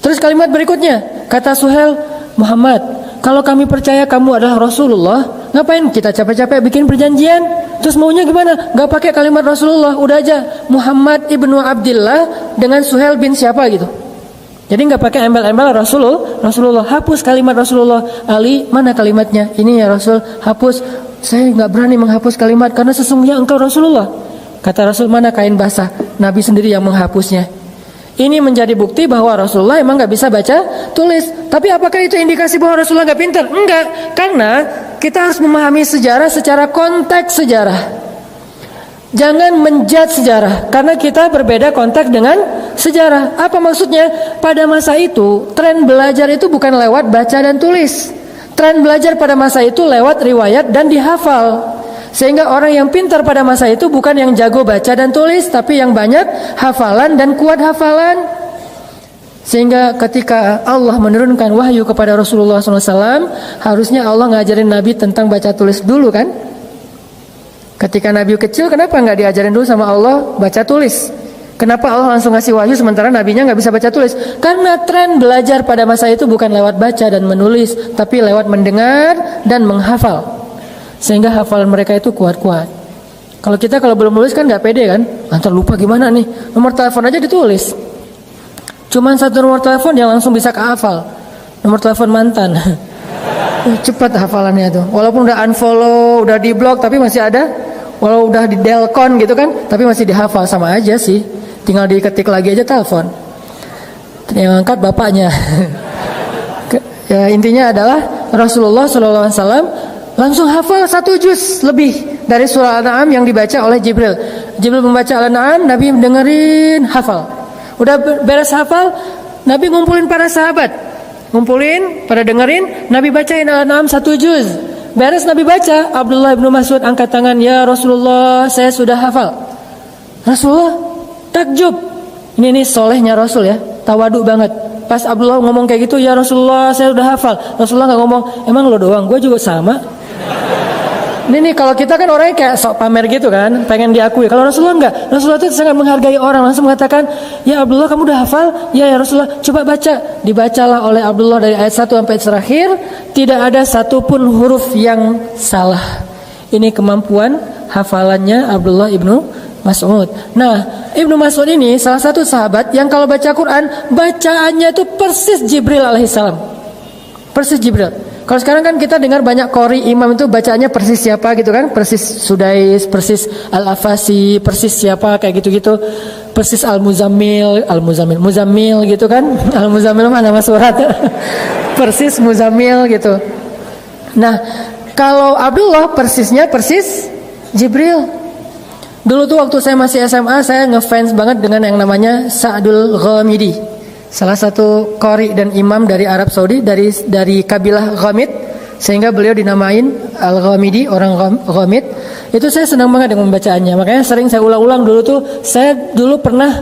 Speaker 1: Terus kalimat berikutnya, kata Suhail, Muhammad, kalau kami percaya kamu adalah Rasulullah, ngapain kita capek-capek bikin perjanjian? Terus maunya gimana? Gak pakai kalimat Rasulullah, udah aja Muhammad ibnu Abdillah dengan Suhail bin siapa gitu. Jadi gak pakai embel-embel Rasulullah. Hapus kalimat Rasulullah. Ali, mana kalimatnya? Ini ya Rasul, hapus. Saya gak berani menghapus kalimat karena sesungguhnya engkau Rasulullah. Kata Rasul, mana kain basah? Nabi sendiri yang menghapusnya. Ini menjadi bukti bahwa Rasulullah emang gak bisa baca tulis. Tapi apakah itu indikasi bahwa Rasulullah gak pintar? Enggak, karena kita harus memahami sejarah secara konteks sejarah. Jangan menjudge sejarah, karena kita berbeda konteks dengan sejarah. Apa maksudnya? Pada masa itu, tren belajar itu bukan lewat baca dan tulis. Tren belajar pada masa itu lewat riwayat dan dihafal. Sehingga orang yang pintar pada masa itu bukan yang jago baca dan tulis, tapi yang banyak hafalan dan kuat hafalan. Sehingga ketika Allah menurunkan wahyu kepada Rasulullah SAW, harusnya Allah ngajarin Nabi tentang baca tulis dulu kan? Ketika Nabi kecil, kenapa nggak diajarin dulu sama Allah baca tulis? Kenapa Allah langsung ngasih wahyu sementara Nabinya nggak bisa baca tulis? Karena tren belajar pada masa itu bukan lewat baca dan menulis, tapi lewat mendengar dan menghafal. Sehingga hafalan mereka itu kuat-kuat. Kalau kita belum nulis kan nggak pede kan? Antar lupa gimana nih? Nomor telepon aja ditulis. Cuman satu nomor telepon yang langsung bisa kehafal. Nomor telepon mantan. Cepat hafalannya tuh. Walaupun udah unfollow, udah di blok, tapi masih ada. Walau udah di delcon gitu kan, tapi masih dihafal. Sama aja sih. Tinggal diketik lagi aja telepon. Yang angkat bapaknya. Ya, intinya adalah Rasulullah SAW langsung hafal 1 juz lebih dari surah Al-An'am yang dibaca oleh Jibril. Jibril membaca Al-An'am, Nabi dengerin, hafal. Udah beres hafal, Nabi ngumpulin para sahabat. Ngumpulin, pada dengerin, Nabi bacain Al-An'am 1 juz. Beres Nabi baca, Abdullah bin Mas'ud angkat tangan, ya Rasulullah, saya sudah hafal. Rasulullah takjub. Ini solehnya Rasul ya, tawadu banget. Pas Abdullah ngomong kayak gitu, ya Rasulullah, saya sudah hafal. Rasulullah nggak ngomong, emang lo doang, gue juga sama. Ini kalau kita kan orangnya kayak sok pamer gitu kan, pengen diakui. Kalau Rasulullah enggak, Rasulullah itu sangat menghargai orang, langsung mengatakan, ya Abdullah kamu udah hafal? Ya Rasulullah, coba baca. Dibacalah oleh Abdullah dari ayat 1 sampai terakhir, tidak ada satupun huruf yang salah. Ini kemampuan hafalannya Abdullah ibnu Mas'ud. Nah, Ibnu Mas'ud ini salah satu sahabat yang kalau baca Quran, bacaannya itu persis Jibril alaihissalam. Persis Jibril. Kalau sekarang kan kita dengar banyak qori imam itu bacaannya persis siapa gitu kan, persis Sudais, persis Al-Afasi, persis siapa kayak gitu-gitu, persis Al-Muzammil gitu kan, Al-Muzammil mana nama surat, persis Muzammil gitu. Nah, kalau Abdullah persisnya persis Jibril. Dulu tuh waktu saya masih SMA, saya ngefans banget dengan yang namanya Sa'dul Ghamidi, salah satu qori dan imam dari Arab Saudi, dari kabilah Ghamid, sehingga beliau dinamain Al-Ghamidi, orang Ghamid. Itu saya senang banget dengan bacaannya, makanya sering saya ulang-ulang. Dulu tuh saya pernah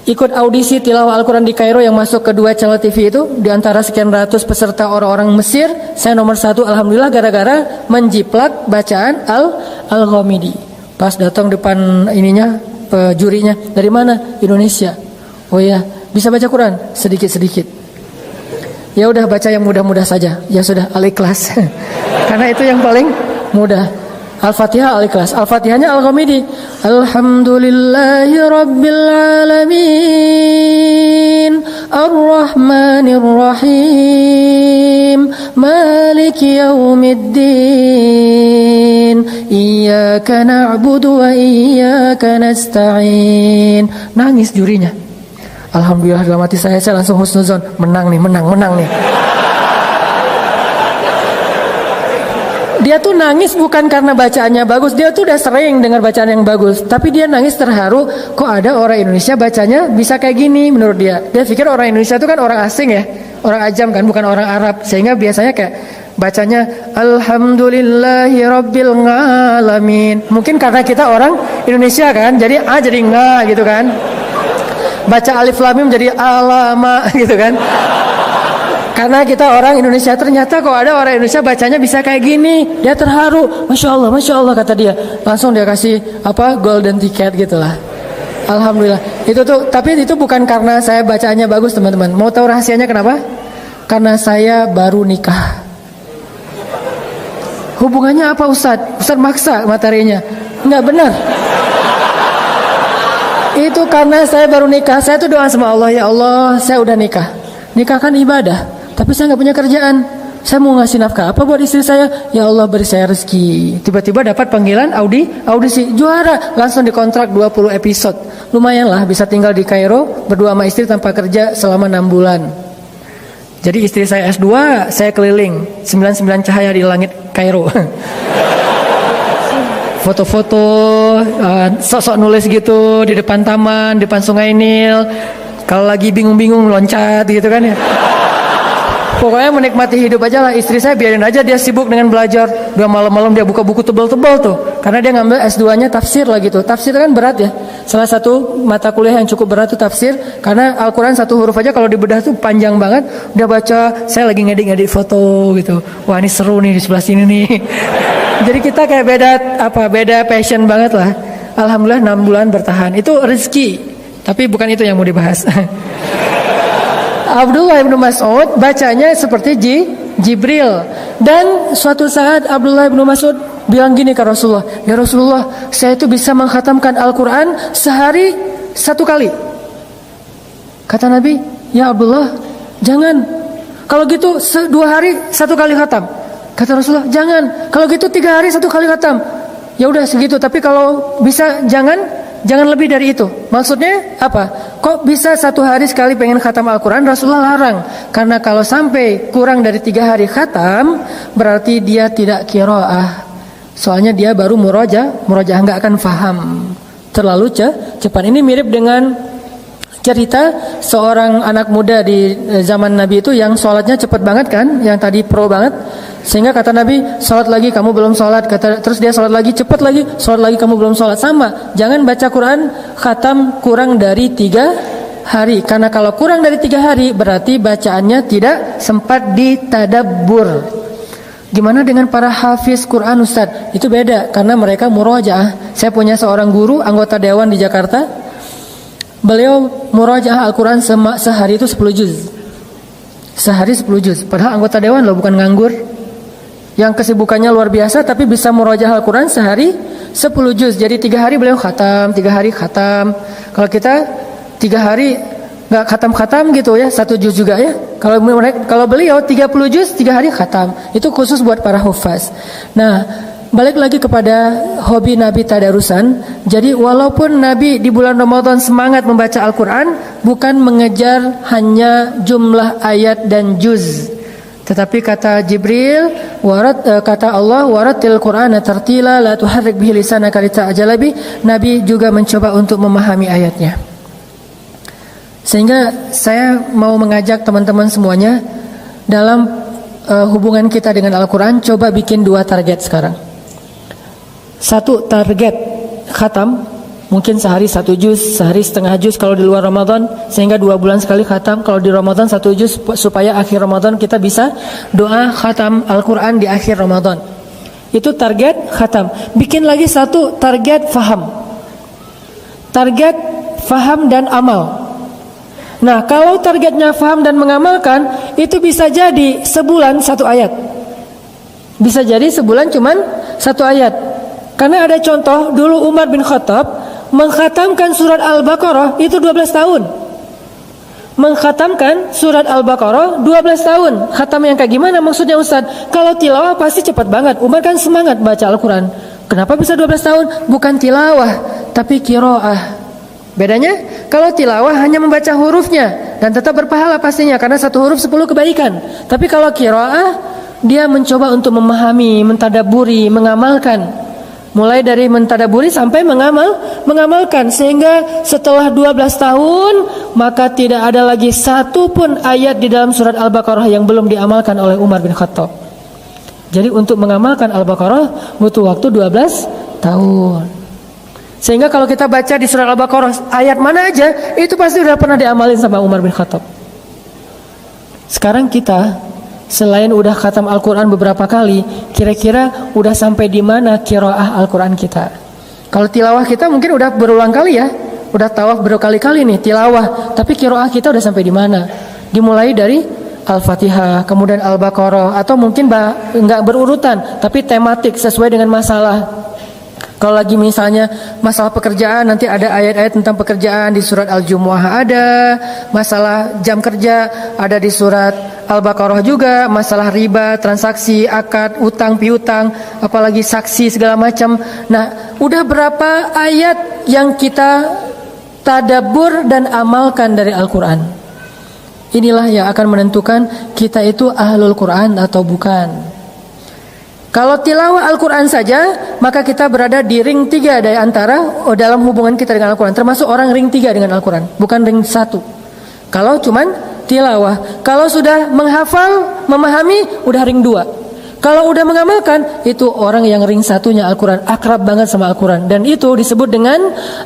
Speaker 1: ikut audisi tilawah Al-Quran di Kairo yang masuk ke 2 channel TV itu. Di antara sekian ratus peserta orang-orang Mesir, saya nomor 1 alhamdulillah, gara-gara menjiplak bacaan Al-Ghamidi. Pas datang depan ininya, jurinya, dari mana? Indonesia. Oh ya, bisa baca Quran sedikit-sedikit. Ya udah baca yang mudah-mudah saja. Ya sudah, Al-Ikhlas. Karena itu yang paling mudah. Al-Fatihah Al-Ikhlas. Al-Fatihahnya Al-Ghamidi. Alhamdulillahi Rabbil Alamin Ar-Rahmanir Rahim Maliki Yaumiddin Iyyaka na'budu wa iyyaka nasta'in. Nangis jurinya. Alhamdulillah dalam hati saya langsung husnuzon. Menang nih. Dia tuh nangis bukan karena bacaannya bagus. Dia tuh udah sering dengar bacaan yang bagus. Tapi dia nangis terharu. Kok ada orang Indonesia bacanya bisa kayak gini menurut dia. Dia pikir orang Indonesia itu kan orang asing ya. Orang ajam kan, bukan orang Arab. Sehingga biasanya kayak bacanya Alhamdulillahi Rabbil Alamin. Mungkin karena kita orang Indonesia kan. Jadi A jadi nga gitu kan. Baca alif lam mim jadi alama gitu kan. Karena kita orang Indonesia, ternyata kok ada orang Indonesia bacanya bisa kayak gini. Dia terharu, Masya Allah kata dia. Langsung dia kasih golden ticket gitulah. Alhamdulillah. Tapi itu bukan karena saya bacaannya bagus teman-teman. Mau tahu rahasianya kenapa? Karena saya baru nikah. Hubungannya apa Ustadz? Ustadz maksa materinya. Enggak benar. Itu karena saya baru nikah. Saya tuh doa sama Allah, ya Allah saya udah nikah. Nikah kan ibadah. Tapi saya nggak punya kerjaan. Saya mau ngasih nafkah apa buat istri saya? Ya Allah beri saya rezeki. Tiba-tiba dapat panggilan audisi juara. Langsung dikontrak 20 episode. Lumayan lah bisa tinggal di Kairo berdua sama istri tanpa kerja selama 6 bulan. Jadi istri saya S2, saya keliling 99 cahaya di langit Kairo. Foto-foto, sok-sok nulis gitu di depan taman, depan Sungai Nil. Kalau lagi bingung-bingung loncat gitu kan ya. Pokoknya menikmati hidup aja lah. Istri saya biarin aja dia sibuk dengan belajar. Udah malam-malam dia buka buku tebal-tebal tuh. Karena dia ngambil S2-nya tafsir lah gitu. Tafsir kan berat ya. Salah satu mata kuliah yang cukup berat tuh tafsir. Karena Al-Quran satu huruf aja kalau dibedah tuh panjang banget. Udah baca, saya lagi ngedit-ngedit foto gitu. Wah ini seru nih di sebelah sini nih. Jadi kita kayak beda passion banget lah. Alhamdulillah 6 bulan bertahan. Itu rezeki. Tapi bukan itu yang mau dibahas. Abdullah bin Mas'ud bacanya seperti Jibril. Dan suatu saat Abdullah bin Mas'ud bilang gini ke Rasulullah, ya Rasulullah, saya itu bisa mengkhatamkan Al-Quran sehari 1 kali. Kata Nabi, ya Abdullah, jangan. Kalau gitu 2 hari 1 kali khatam. Kata Rasulullah, jangan. Kalau gitu 3 hari 1 kali khatam. Ya udah segitu. Tapi kalau bisa jangan lebih dari itu. Maksudnya apa? Kok bisa 1 hari sekali pengen khatam Al-Quran? Rasulullah larang. Karena kalau sampai kurang dari 3 hari khatam, berarti dia tidak qiraah. Soalnya dia baru murojaah nggak akan faham. Terlalu cepat. Ini mirip dengan cerita seorang anak muda di zaman Nabi itu yang sholatnya cepat banget kan, yang tadi pro banget. Sehingga kata Nabi, sholat lagi kamu belum sholat. Terus dia sholat lagi, cepat lagi, sholat lagi kamu belum sholat. Sama, jangan baca Quran khatam kurang dari 3 hari. Karena kalau kurang dari 3 hari berarti bacaannya tidak sempat ditadabbur. Gimana dengan para hafiz Quran Ustaz? Itu beda, karena mereka murojaah. Saya punya seorang guru, anggota dewan di Jakarta. Beliau murojaah Al-Quran sehari itu 10 juz. Sehari 10 juz. Padahal anggota dewan loh, bukan nganggur. Yang kesibukannya luar biasa, tapi bisa murojaah Al-Quran sehari 10 juz. Jadi 3 hari beliau khatam, 3 hari khatam. Kalau kita 3 hari nggak khatam-khatam gitu ya, 1 juz juga ya. Kalau beliau 30 juz 3 hari khatam. Itu khusus buat para hufaz. Nah, balik lagi kepada hobi Nabi tadarusan. Jadi walaupun Nabi di bulan Ramadan semangat membaca Al-Quran, bukan mengejar hanya jumlah ayat dan juz. Tetapi kata Jibril, kata Allah, waratil Qur'ana tartila la tuharrik bihi lisanaka lita'jala bih. Nabi juga mencoba untuk memahami ayatnya. Sehingga saya mau mengajak teman-teman semuanya dalam hubungan kita dengan Al-Quran, coba bikin 2 target sekarang. 1 target khatam, mungkin sehari 1 juz, sehari setengah juz kalau di luar Ramadan, sehingga 2 bulan sekali khatam. Kalau di Ramadan 1 juz, supaya akhir Ramadan kita bisa doa khatam Al-Quran di akhir Ramadan. Itu target khatam. Bikin lagi 1 target faham. Target faham dan amal. Nah, kalau targetnya faham dan mengamalkan, itu bisa jadi sebulan satu ayat. Bisa jadi sebulan cuman satu ayat. Karena ada contoh, dulu Umar bin Khattab mengkhatamkan surat Al-Baqarah itu 12 tahun. Mengkhatamkan surat Al-Baqarah 12 tahun. Khatam yang kayak gimana maksudnya Ustaz? Kalau tilawah pasti cepat banget. Umar kan semangat baca Al-Quran. Kenapa bisa 12 tahun? Bukan tilawah, tapi qiraah. Bedanya, kalau tilawah hanya membaca hurufnya dan tetap berpahala pastinya karena satu huruf 10 kebaikan. Tapi kalau qiraah, dia mencoba untuk memahami, mentadaburi, mengamalkan. Mulai dari mentadaburi sampai mengamalkan. Sehingga setelah 12 tahun, maka tidak ada lagi satu pun ayat di dalam surat Al-Baqarah yang belum diamalkan oleh Umar bin Khattab. Jadi untuk mengamalkan Al-Baqarah butuh waktu 12 tahun. Sehingga kalau kita baca di surat Al-Baqarah ayat mana aja, itu pasti sudah pernah diamalin sama Umar bin Khattab. Sekarang kita, selain udah khatam Al-Quran beberapa kali, kira-kira udah sampai di mana qiraah Al-Quran kita? Kalau tilawah kita mungkin udah berulang kali ya, udah tawaf berkali-kali nih tilawah. Tapi qiraah kita udah sampai di mana? Dimulai dari Al-Fatihah, kemudian Al-Baqarah, atau mungkin nggak berurutan, tapi tematik sesuai dengan masalah. Kalau lagi misalnya masalah pekerjaan, nanti ada ayat-ayat tentang pekerjaan di surat Al-Jumu'ah ada, masalah jam kerja ada di surat Al-Baqarah juga, masalah riba, transaksi, akad, utang, piutang, apalagi saksi segala macam. Nah, udah berapa ayat yang kita tadabbur dan amalkan dari Al-Quran? Inilah yang akan menentukan kita itu ahlul Quran atau bukan. Kalau tilawah Al-Quran saja, maka kita berada di ring 3 dari antara dalam hubungan kita dengan Al-Quran. Termasuk orang ring 3 dengan Al-Quran, bukan ring 1. Kalau cuman tilawah. Kalau sudah menghafal, memahami, udah ring 2. Kalau udah mengamalkan, itu orang yang ring 1-nya Al-Quran, akrab banget sama Al-Quran. Dan itu disebut dengan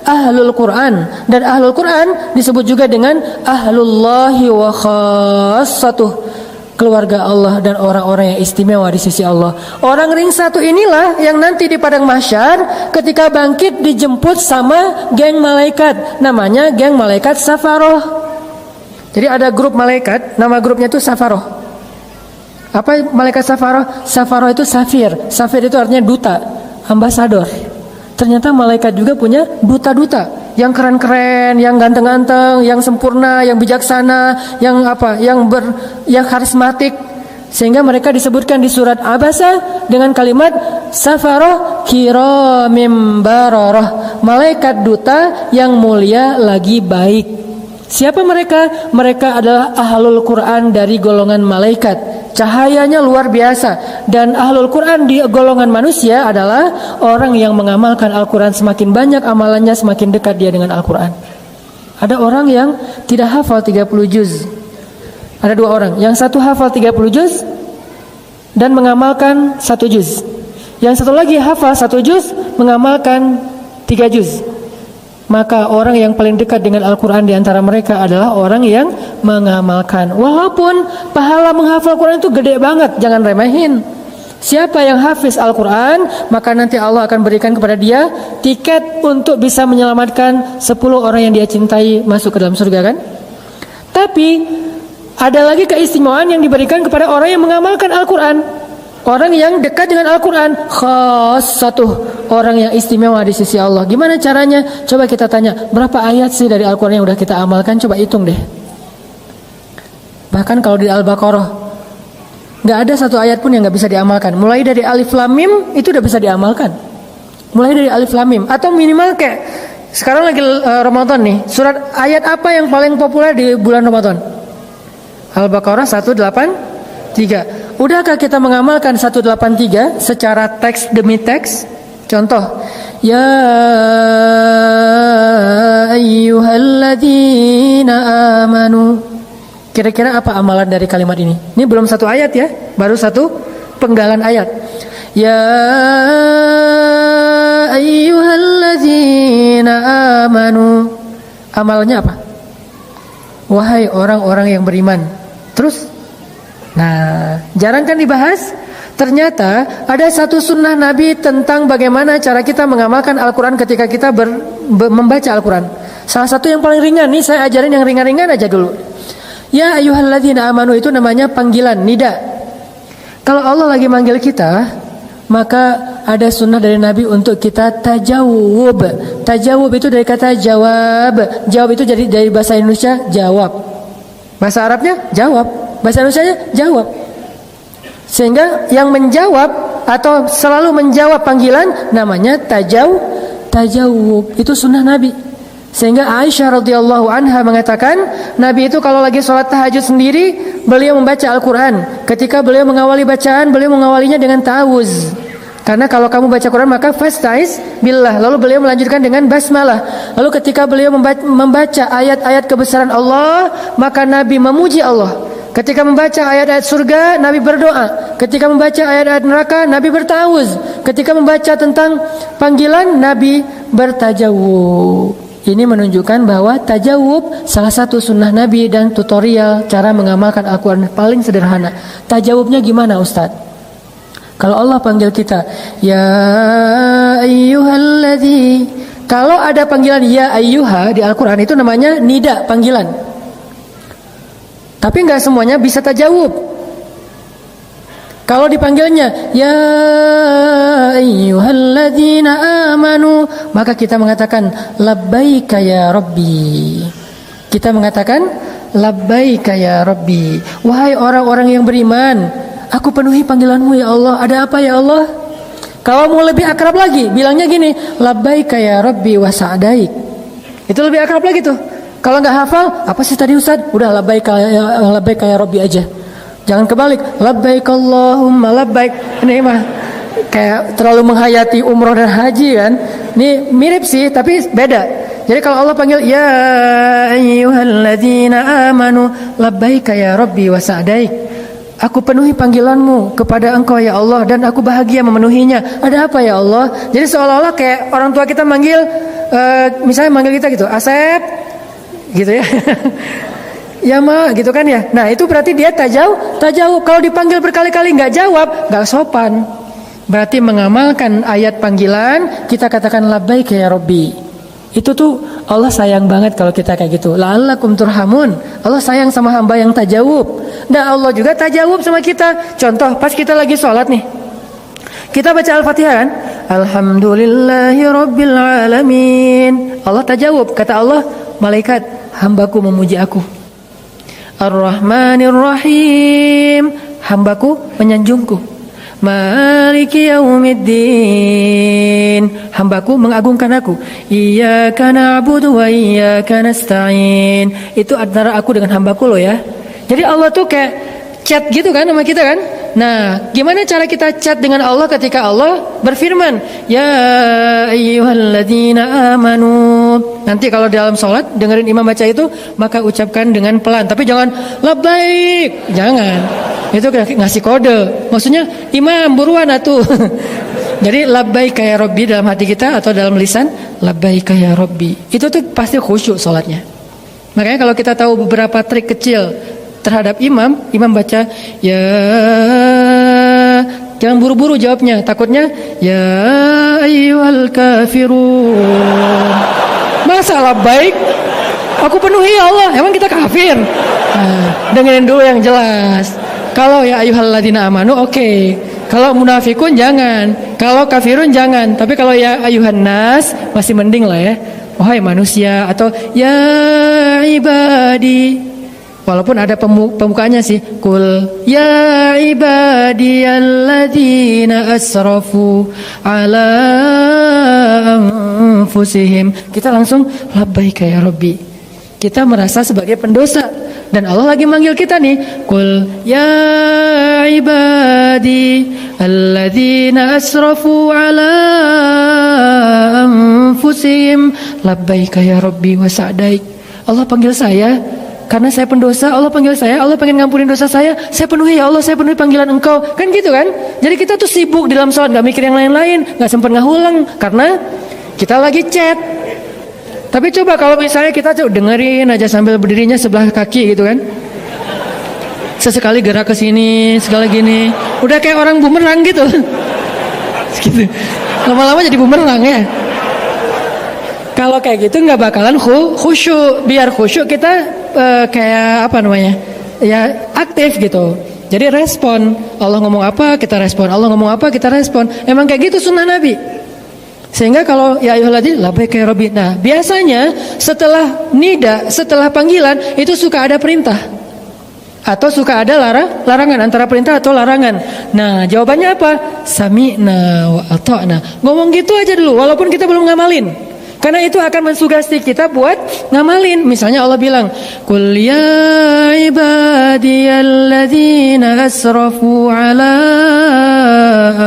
Speaker 1: ahlul Quran. Dan ahlul Quran disebut juga dengan ahlullahi wa khassatuh, keluarga Allah dan orang-orang yang istimewa di sisi Allah. Orang ring 1 inilah yang nanti di padang mahsyar ketika bangkit dijemput sama geng malaikat. Namanya geng malaikat Safaroh. Jadi ada grup malaikat, nama grupnya itu Safaroh. Apa malaikat Safaroh? Safaroh itu safir. Safir itu artinya duta, ambasador. Ternyata malaikat juga punya duta-duta yang keren-keren, yang ganteng-ganteng, yang sempurna, yang bijaksana, yang karismatik. Sehingga mereka disebutkan di surat Abasa dengan kalimat Safaroh kiramim bararah, malaikat duta yang mulia lagi baik. Siapa mereka? Mereka adalah ahlul Quran dari golongan malaikat. Cahayanya luar biasa. Dan ahlul Quran di golongan manusia adalah orang yang mengamalkan Al-Quran. Semakin banyak amalannya, semakin dekat dia dengan Al-Quran. Ada orang yang tidak hafal 30 juz. Ada 2 orang. Yang satu hafal 30 juz dan mengamalkan 1 juz. Yang satu lagi hafal 1 juz, mengamalkan 3 juz. Maka orang yang paling dekat dengan Al-Quran di antara mereka adalah orang yang mengamalkan. Walaupun pahala menghafal Al-Quran itu gede banget, jangan remehin. Siapa yang hafiz Al-Quran, maka nanti Allah akan berikan kepada dia tiket untuk bisa menyelamatkan 10 orang yang dia cintai masuk ke dalam surga, kan? Tapi ada lagi keistimewaan yang diberikan kepada orang yang mengamalkan Al-Quran. Orang yang dekat dengan Al-Quran, khassatuh, orang yang istimewa di sisi Allah. Gimana caranya? Coba kita tanya, berapa ayat sih dari Al-Quran yang udah kita amalkan? Coba hitung deh. Bahkan kalau di Al-Baqarah, gak ada satu ayat pun yang gak bisa diamalkan. Mulai dari Alif Lam Mim, itu udah bisa diamalkan. Mulai dari Alif Lam Mim. Atau minimal kayak, sekarang lagi Ramadan nih, surat ayat apa yang paling populer di bulan Ramadan? Al-Baqarah 183. Udahkah kita mengamalkan 183 secara teks demi teks? Contoh, ya ayyuhalladzina amanu. Kira-kira apa amalan dari kalimat ini? Ini belum satu ayat ya, baru satu penggalan ayat. Ya ayyuhalladzina amanu. Amalannya apa? Wahai orang-orang yang beriman. Terus? Nah, jarang kan dibahas? Ternyata ada satu sunnah Nabi tentang bagaimana cara kita mengamalkan Al-Quran ketika kita membaca Al-Quran. Salah satu yang paling ringan nih, saya ajarin yang ringan-ringan aja dulu. Ya ayyuhalladzina amanu itu namanya panggilan, nida. Kalau Allah lagi manggil kita, maka ada sunnah dari Nabi untuk kita tajawub. Tajawub itu dari kata jawab. Jawab itu jadi dari bahasa Indonesia jawab. Bahasa Arabnya jawab. Bahasa Indonesianya jawab. Sehingga yang menjawab atau selalu menjawab panggilan namanya tajawub. Itu sunnah Nabi. Sehingga Aisyah radhiyallahu anha mengatakan, Nabi itu kalau lagi sholat tahajud sendiri, beliau membaca Al-Quran. Ketika beliau mengawali bacaan, beliau mengawalinya dengan ta'awuz. Karena kalau kamu baca Quran maka fastaiz billah. Lalu beliau melanjutkan dengan basmalah. Lalu ketika beliau membaca ayat-ayat kebesaran Allah, maka Nabi memuji Allah. Ketika membaca ayat-ayat surga, Nabi berdoa. Ketika membaca ayat-ayat neraka, Nabi bertawuz. Ketika membaca tentang panggilan, Nabi bertajawub. Ini menunjukkan bahwa tajawub salah satu sunnah Nabi dan tutorial cara mengamalkan Al-Quran paling sederhana. Tajawubnya gimana Ustaz? Kalau Allah panggil kita, ya ayyuhalladzi. Kalau ada panggilan ya ayyuha di Al-Quran itu namanya nida, panggilan. Tapi enggak semuanya bisa tajawub. Kalau dipanggilnya ya ayyuhalladzina amanu, maka kita mengatakan labbaika ya rabbi. Kita mengatakan labbaika ya rabbi. Wahai orang-orang yang beriman, aku penuhi panggilanmu ya Allah. Ada apa ya Allah? Kalau mau lebih akrab lagi, bilangnya gini, labbaika ya rabbi wa sa'daik. Itu lebih akrab lagi tuh. Kalau nggak hafal, apa sih tadi Ustaz? Udah labbaika ya rabbi aja. Jangan kebalik, labbaik Allahumma labbaik. Ini mah kayak terlalu menghayati umroh dan haji kan. Ini mirip sih, tapi beda. Jadi kalau Allah panggil ya ayyuhalladzina amanu labbaika ya rabbi wa sa'daik. Aku penuhi panggilanmu kepada engkau ya Allah, dan aku bahagia memenuhinya. Ada apa ya Allah? Jadi seolah-olah kayak orang tua kita manggil, misalnya manggil kita gitu, Asep, gitu ya. Ya ma, gitu kan ya. Nah itu berarti dia tajawub. Kalau dipanggil berkali-kali nggak jawab, nggak sopan. Berarti mengamalkan ayat panggilan, kita katakan labbaik ya Rabbi. Itu tuh Allah sayang banget kalau kita kayak gitu. La'allakum turhamun. Allah sayang sama hamba yang tajawub. Dan Allah juga tajawub sama kita. Contoh pas kita lagi sholat nih, kita baca Al-Fatihah kan, Alhamdulillahi Rabbil Alamin. Allah tajawub. Kata Allah, malaikat, hambaku memuji aku. Ar-Rahmanir Rahim, hambaku menyanjungku. Maliki yaumiddin, hambaku mengagungkan aku. Iyyaka na'budu wa iyyaka nasta'in. Itu antara aku dengan hambaku loh ya. Jadi Allah tuh kayak chat gitu kan sama kita kan. Nah, gimana cara kita chat dengan Allah ketika Allah berfirman, ya ayyuhalladzina amanu. Nanti kalau dalam sholat dengerin imam baca itu, maka ucapkan dengan pelan. Tapi jangan labbaik, jangan. Itu ngasih kode. Maksudnya imam buruan atuh. Jadi labbaik ya Rabbi dalam hati kita atau dalam lisan labbaik ya Rabbi. Itu tuh pasti khusyuk sholatnya. Makanya kalau kita tahu beberapa trik kecil terhadap imam baca ya, jangan buru-buru jawabnya, takutnya ya ayyuhal kafirun. Masa labbaik aku penuhi ya Allah, emang kita kafir? Nah, dengerin dulu yang jelas. Kalau ya ayyuhalladzina amanu oke. Kalau munafikun jangan, kalau kafirun jangan. Tapi kalau ya ayyuhan nas masih mending lah ya. Wahai manusia, atau ya ibadi. Walaupun ada pembukaannya sih, kul ya ibadiyalladzina asrafu ala anfusihim. Kita langsung labbaika ya Rabbi. Kita merasa sebagai pendosa dan Allah lagi manggil kita nih, kul ya ibadi alladzina asrafu ala anfusihim labbaika ya Rabbi wa sa'daik. Allah panggil saya karena saya pendosa, Allah panggil saya, Allah pengen ngampunin dosa saya penuhi ya Allah, saya penuhi panggilan engkau. Kan gitu kan? Jadi kita tuh sibuk di dalam sholat, gak mikir yang lain-lain, gak sempat ngahulang, karena kita lagi chat. Tapi coba kalau misalnya kita tuh dengerin aja sambil berdirinya sebelah kaki gitu kan, sesekali gerak ke sini, sekali gini, udah kayak orang bumerang gitu. Gitu. Lama-lama jadi bumerang ya. Kalau kayak gitu nggak bakalan khusyuk. Biar khusyuk kita kayak apa namanya? Ya aktif gitu. Jadi respon. Allah ngomong apa kita respon. Allah ngomong apa kita respon. Emang kayak gitu sunnah Nabi. Sehingga kalau ya ayyuhalladzina labbaika ya rabbi. Nah, biasanya setelah nida, setelah panggilan itu suka ada perintah. Atau suka ada larangan, antara perintah atau larangan. Nah, jawabannya apa? Sami'na wa ata'na. Ngomong gitu aja dulu walaupun kita belum ngamalin. Karena itu akan mensugesti kita buat ngamalin. Misalnya Allah bilang, "Qul ya ibadiyalladzina asrafu ala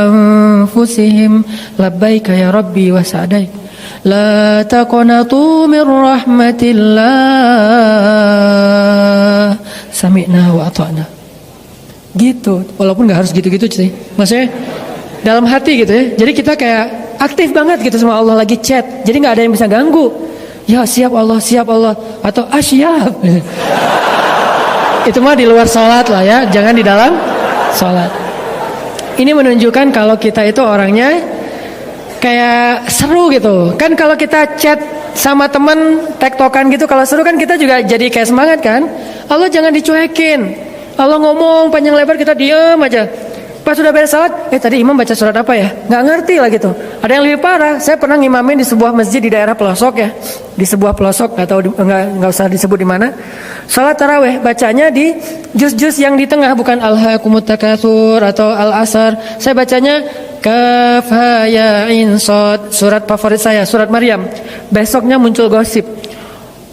Speaker 1: anfusihim labbaika ya rabbi wa sa'daik. La taqnatu min rahmatillah. Sami'na wa ata'na." Gitu. Walaupun gak harus gitu-gitu sih. Maksudnya dalam hati gitu ya. Jadi kita kayak aktif banget gitu sama Allah lagi chat. Jadi gak ada yang bisa ganggu. Ya siap Allah, siap Allah. Atau siap. Itu mah di luar sholat lah ya. Jangan di dalam sholat. Ini menunjukkan kalau kita itu orangnya kayak seru gitu. Kan kalau kita chat sama temen tektokan gitu, kalau seru kan kita juga jadi kayak semangat kan. Allah jangan dicuekin. Allah ngomong panjang lebar kita diem aja. Pas sudah beres salat, tadi imam baca surat apa ya? Nggak ngerti lah gitu. Ada yang lebih parah. Saya pernah ngimamin di sebuah masjid di daerah pelosok ya, di sebuah pelosok, nggak usah disebut di mana. Salat taraweh bacanya di juz-juz yang di tengah, bukan alhaakumut takatsur atau al-asr. Saya bacanya kaf ha ya ain shad, surat favorit saya, surat Maryam. Besoknya muncul gosip.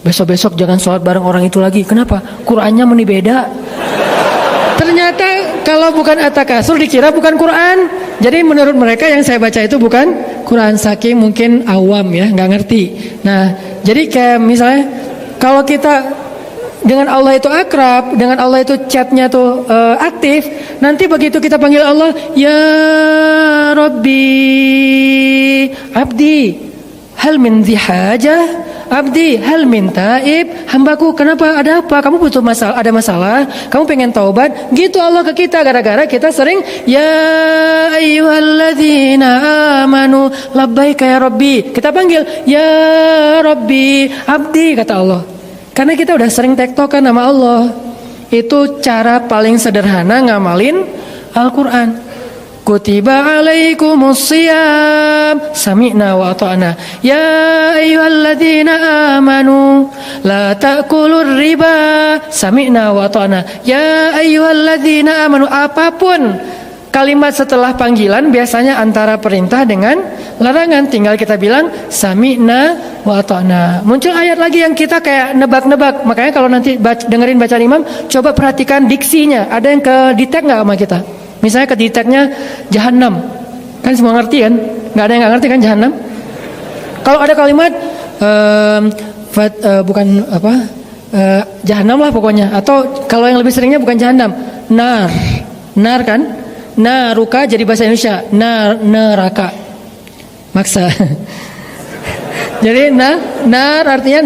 Speaker 1: Besok-besok jangan sholat bareng orang itu lagi. Kenapa? Qurannya meni beda. Ternyata kalau bukan at-takasur dikira bukan Quran. Jadi menurut mereka yang saya baca itu bukan Quran, saking mungkin awam ya, nggak ngerti. Nah, jadi kayak misalnya kalau kita dengan Allah itu akrab, dengan Allah itu chatnya tuh aktif, nanti begitu kita panggil Allah, ya Rabbi, abdi, hal min dhihajah, abdi hal min taib, hambaku kenapa, ada apa, kamu butuh masalah, ada masalah, kamu pengen taubat, gitu Allah ke kita, gara-gara kita sering ya ayyuhalladzina amanu labbaika ya rabbi, kita panggil ya rabbi abdi, kata Allah, karena kita udah sering tektokan nama Allah. Itu cara paling sederhana ngamalin Al-Quran. Kutiba alaikumus siyam, sami'na wa ata'na. Ya ayyuhalladzina amanu la ta'kulur riba, sami'na wa ata'na. Ya ayyuhalladzina amanu. Apapun kalimat setelah panggilan biasanya antara perintah dengan larangan, tinggal kita bilang sami'na wa ata'na. Muncul ayat lagi yang kita kayak nebak-nebak. Makanya kalau nanti dengerin bacaan imam, coba perhatikan diksinya. Ada yang ke detect nggak sama kita? Misalnya kedeteknya Jahannam, kan semua ngerti kan? Nggak ada yang nggak ngerti kan Jahannam? Kalau ada kalimat bukan apa Jahannam lah pokoknya. Atau kalau yang lebih seringnya bukan Jahannam, nar kan? Naruka jadi bahasa Indonesia, neraka, maksa. Jadi nar artinya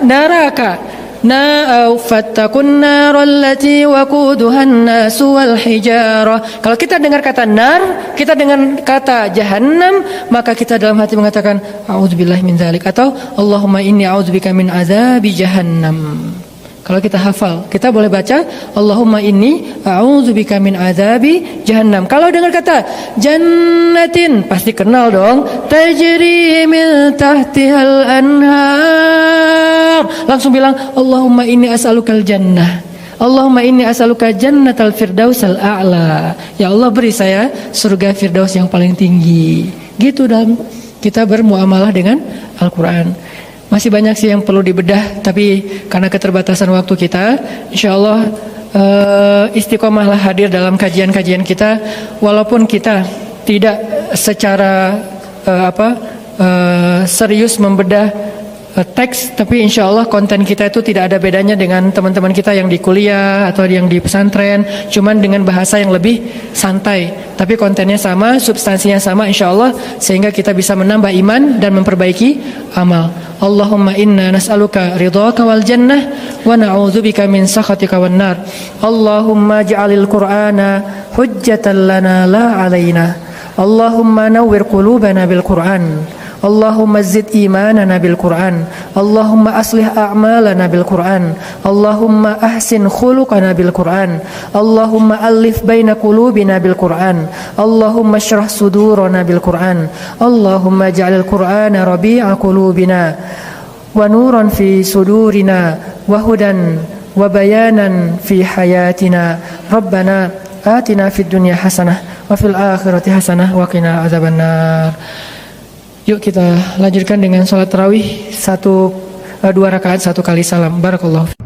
Speaker 1: neraka. Fattakun narallati waquduhan nasu wal hijarah. Kalau kita dengar kata nar, kita dengan kata jahannam, maka kita dalam hati mengatakan a'udzubillahi min dzalik, atau Allahumma inni a'udzubika min adzabi jahannam. Kalau kita hafal, kita boleh baca Allahumma inni a'udzubika min adzabi jahannam. Kalau dengar kata jannatin, pasti kenal dong, tajri min tahtihal anhar. Langsung bilang Allahumma inni as'alukal jannah. Allahumma inni as'aluka jannatal firdausal a'la. Ya Allah, beri saya surga firdaus yang paling tinggi. Gitu dalam kita bermuamalah dengan Al-Quran. Masih banyak sih yang perlu dibedah, tapi karena keterbatasan waktu kita, insyaallah istiqomahlah hadir dalam kajian-kajian kita, walaupun kita tidak secara serius membedah teks, tapi insya Allah konten kita itu tidak ada bedanya dengan teman-teman kita yang di kuliah atau yang di pesantren, cuman dengan bahasa yang lebih santai, tapi kontennya sama, substansinya sama insya Allah, sehingga kita bisa menambah iman dan memperbaiki amal. Allahumma inna nas'aluka ridhaka wal jannah wa na'udzubika min sakhatika wan nar. Allahumma ja'alil qur'ana hujjatan lana la alaina. Allahumma nawwir qulubana bil qur'an Allahumma zid imanana bil Qur'an. Allahumma aslih a'malana bil Qur'an. Allahumma ahsin khuluqana bil Qur'an. Allahumma alif baina qulubina bil Qur'an. Allahumma shrah sudurana bil Qur'an. Allahumma ja'alil Qur'ana rabi'a qulubina wa nuran fi sudurina wa hudan wa bayanan fi hayatina. Rabbana atina fid dunya hasanah wa fil akhirati hasanah wa qina adzabannar. Yuk kita lanjutkan dengan sholat tarawih 2 rakaat 1 kali salam. Barakallahu.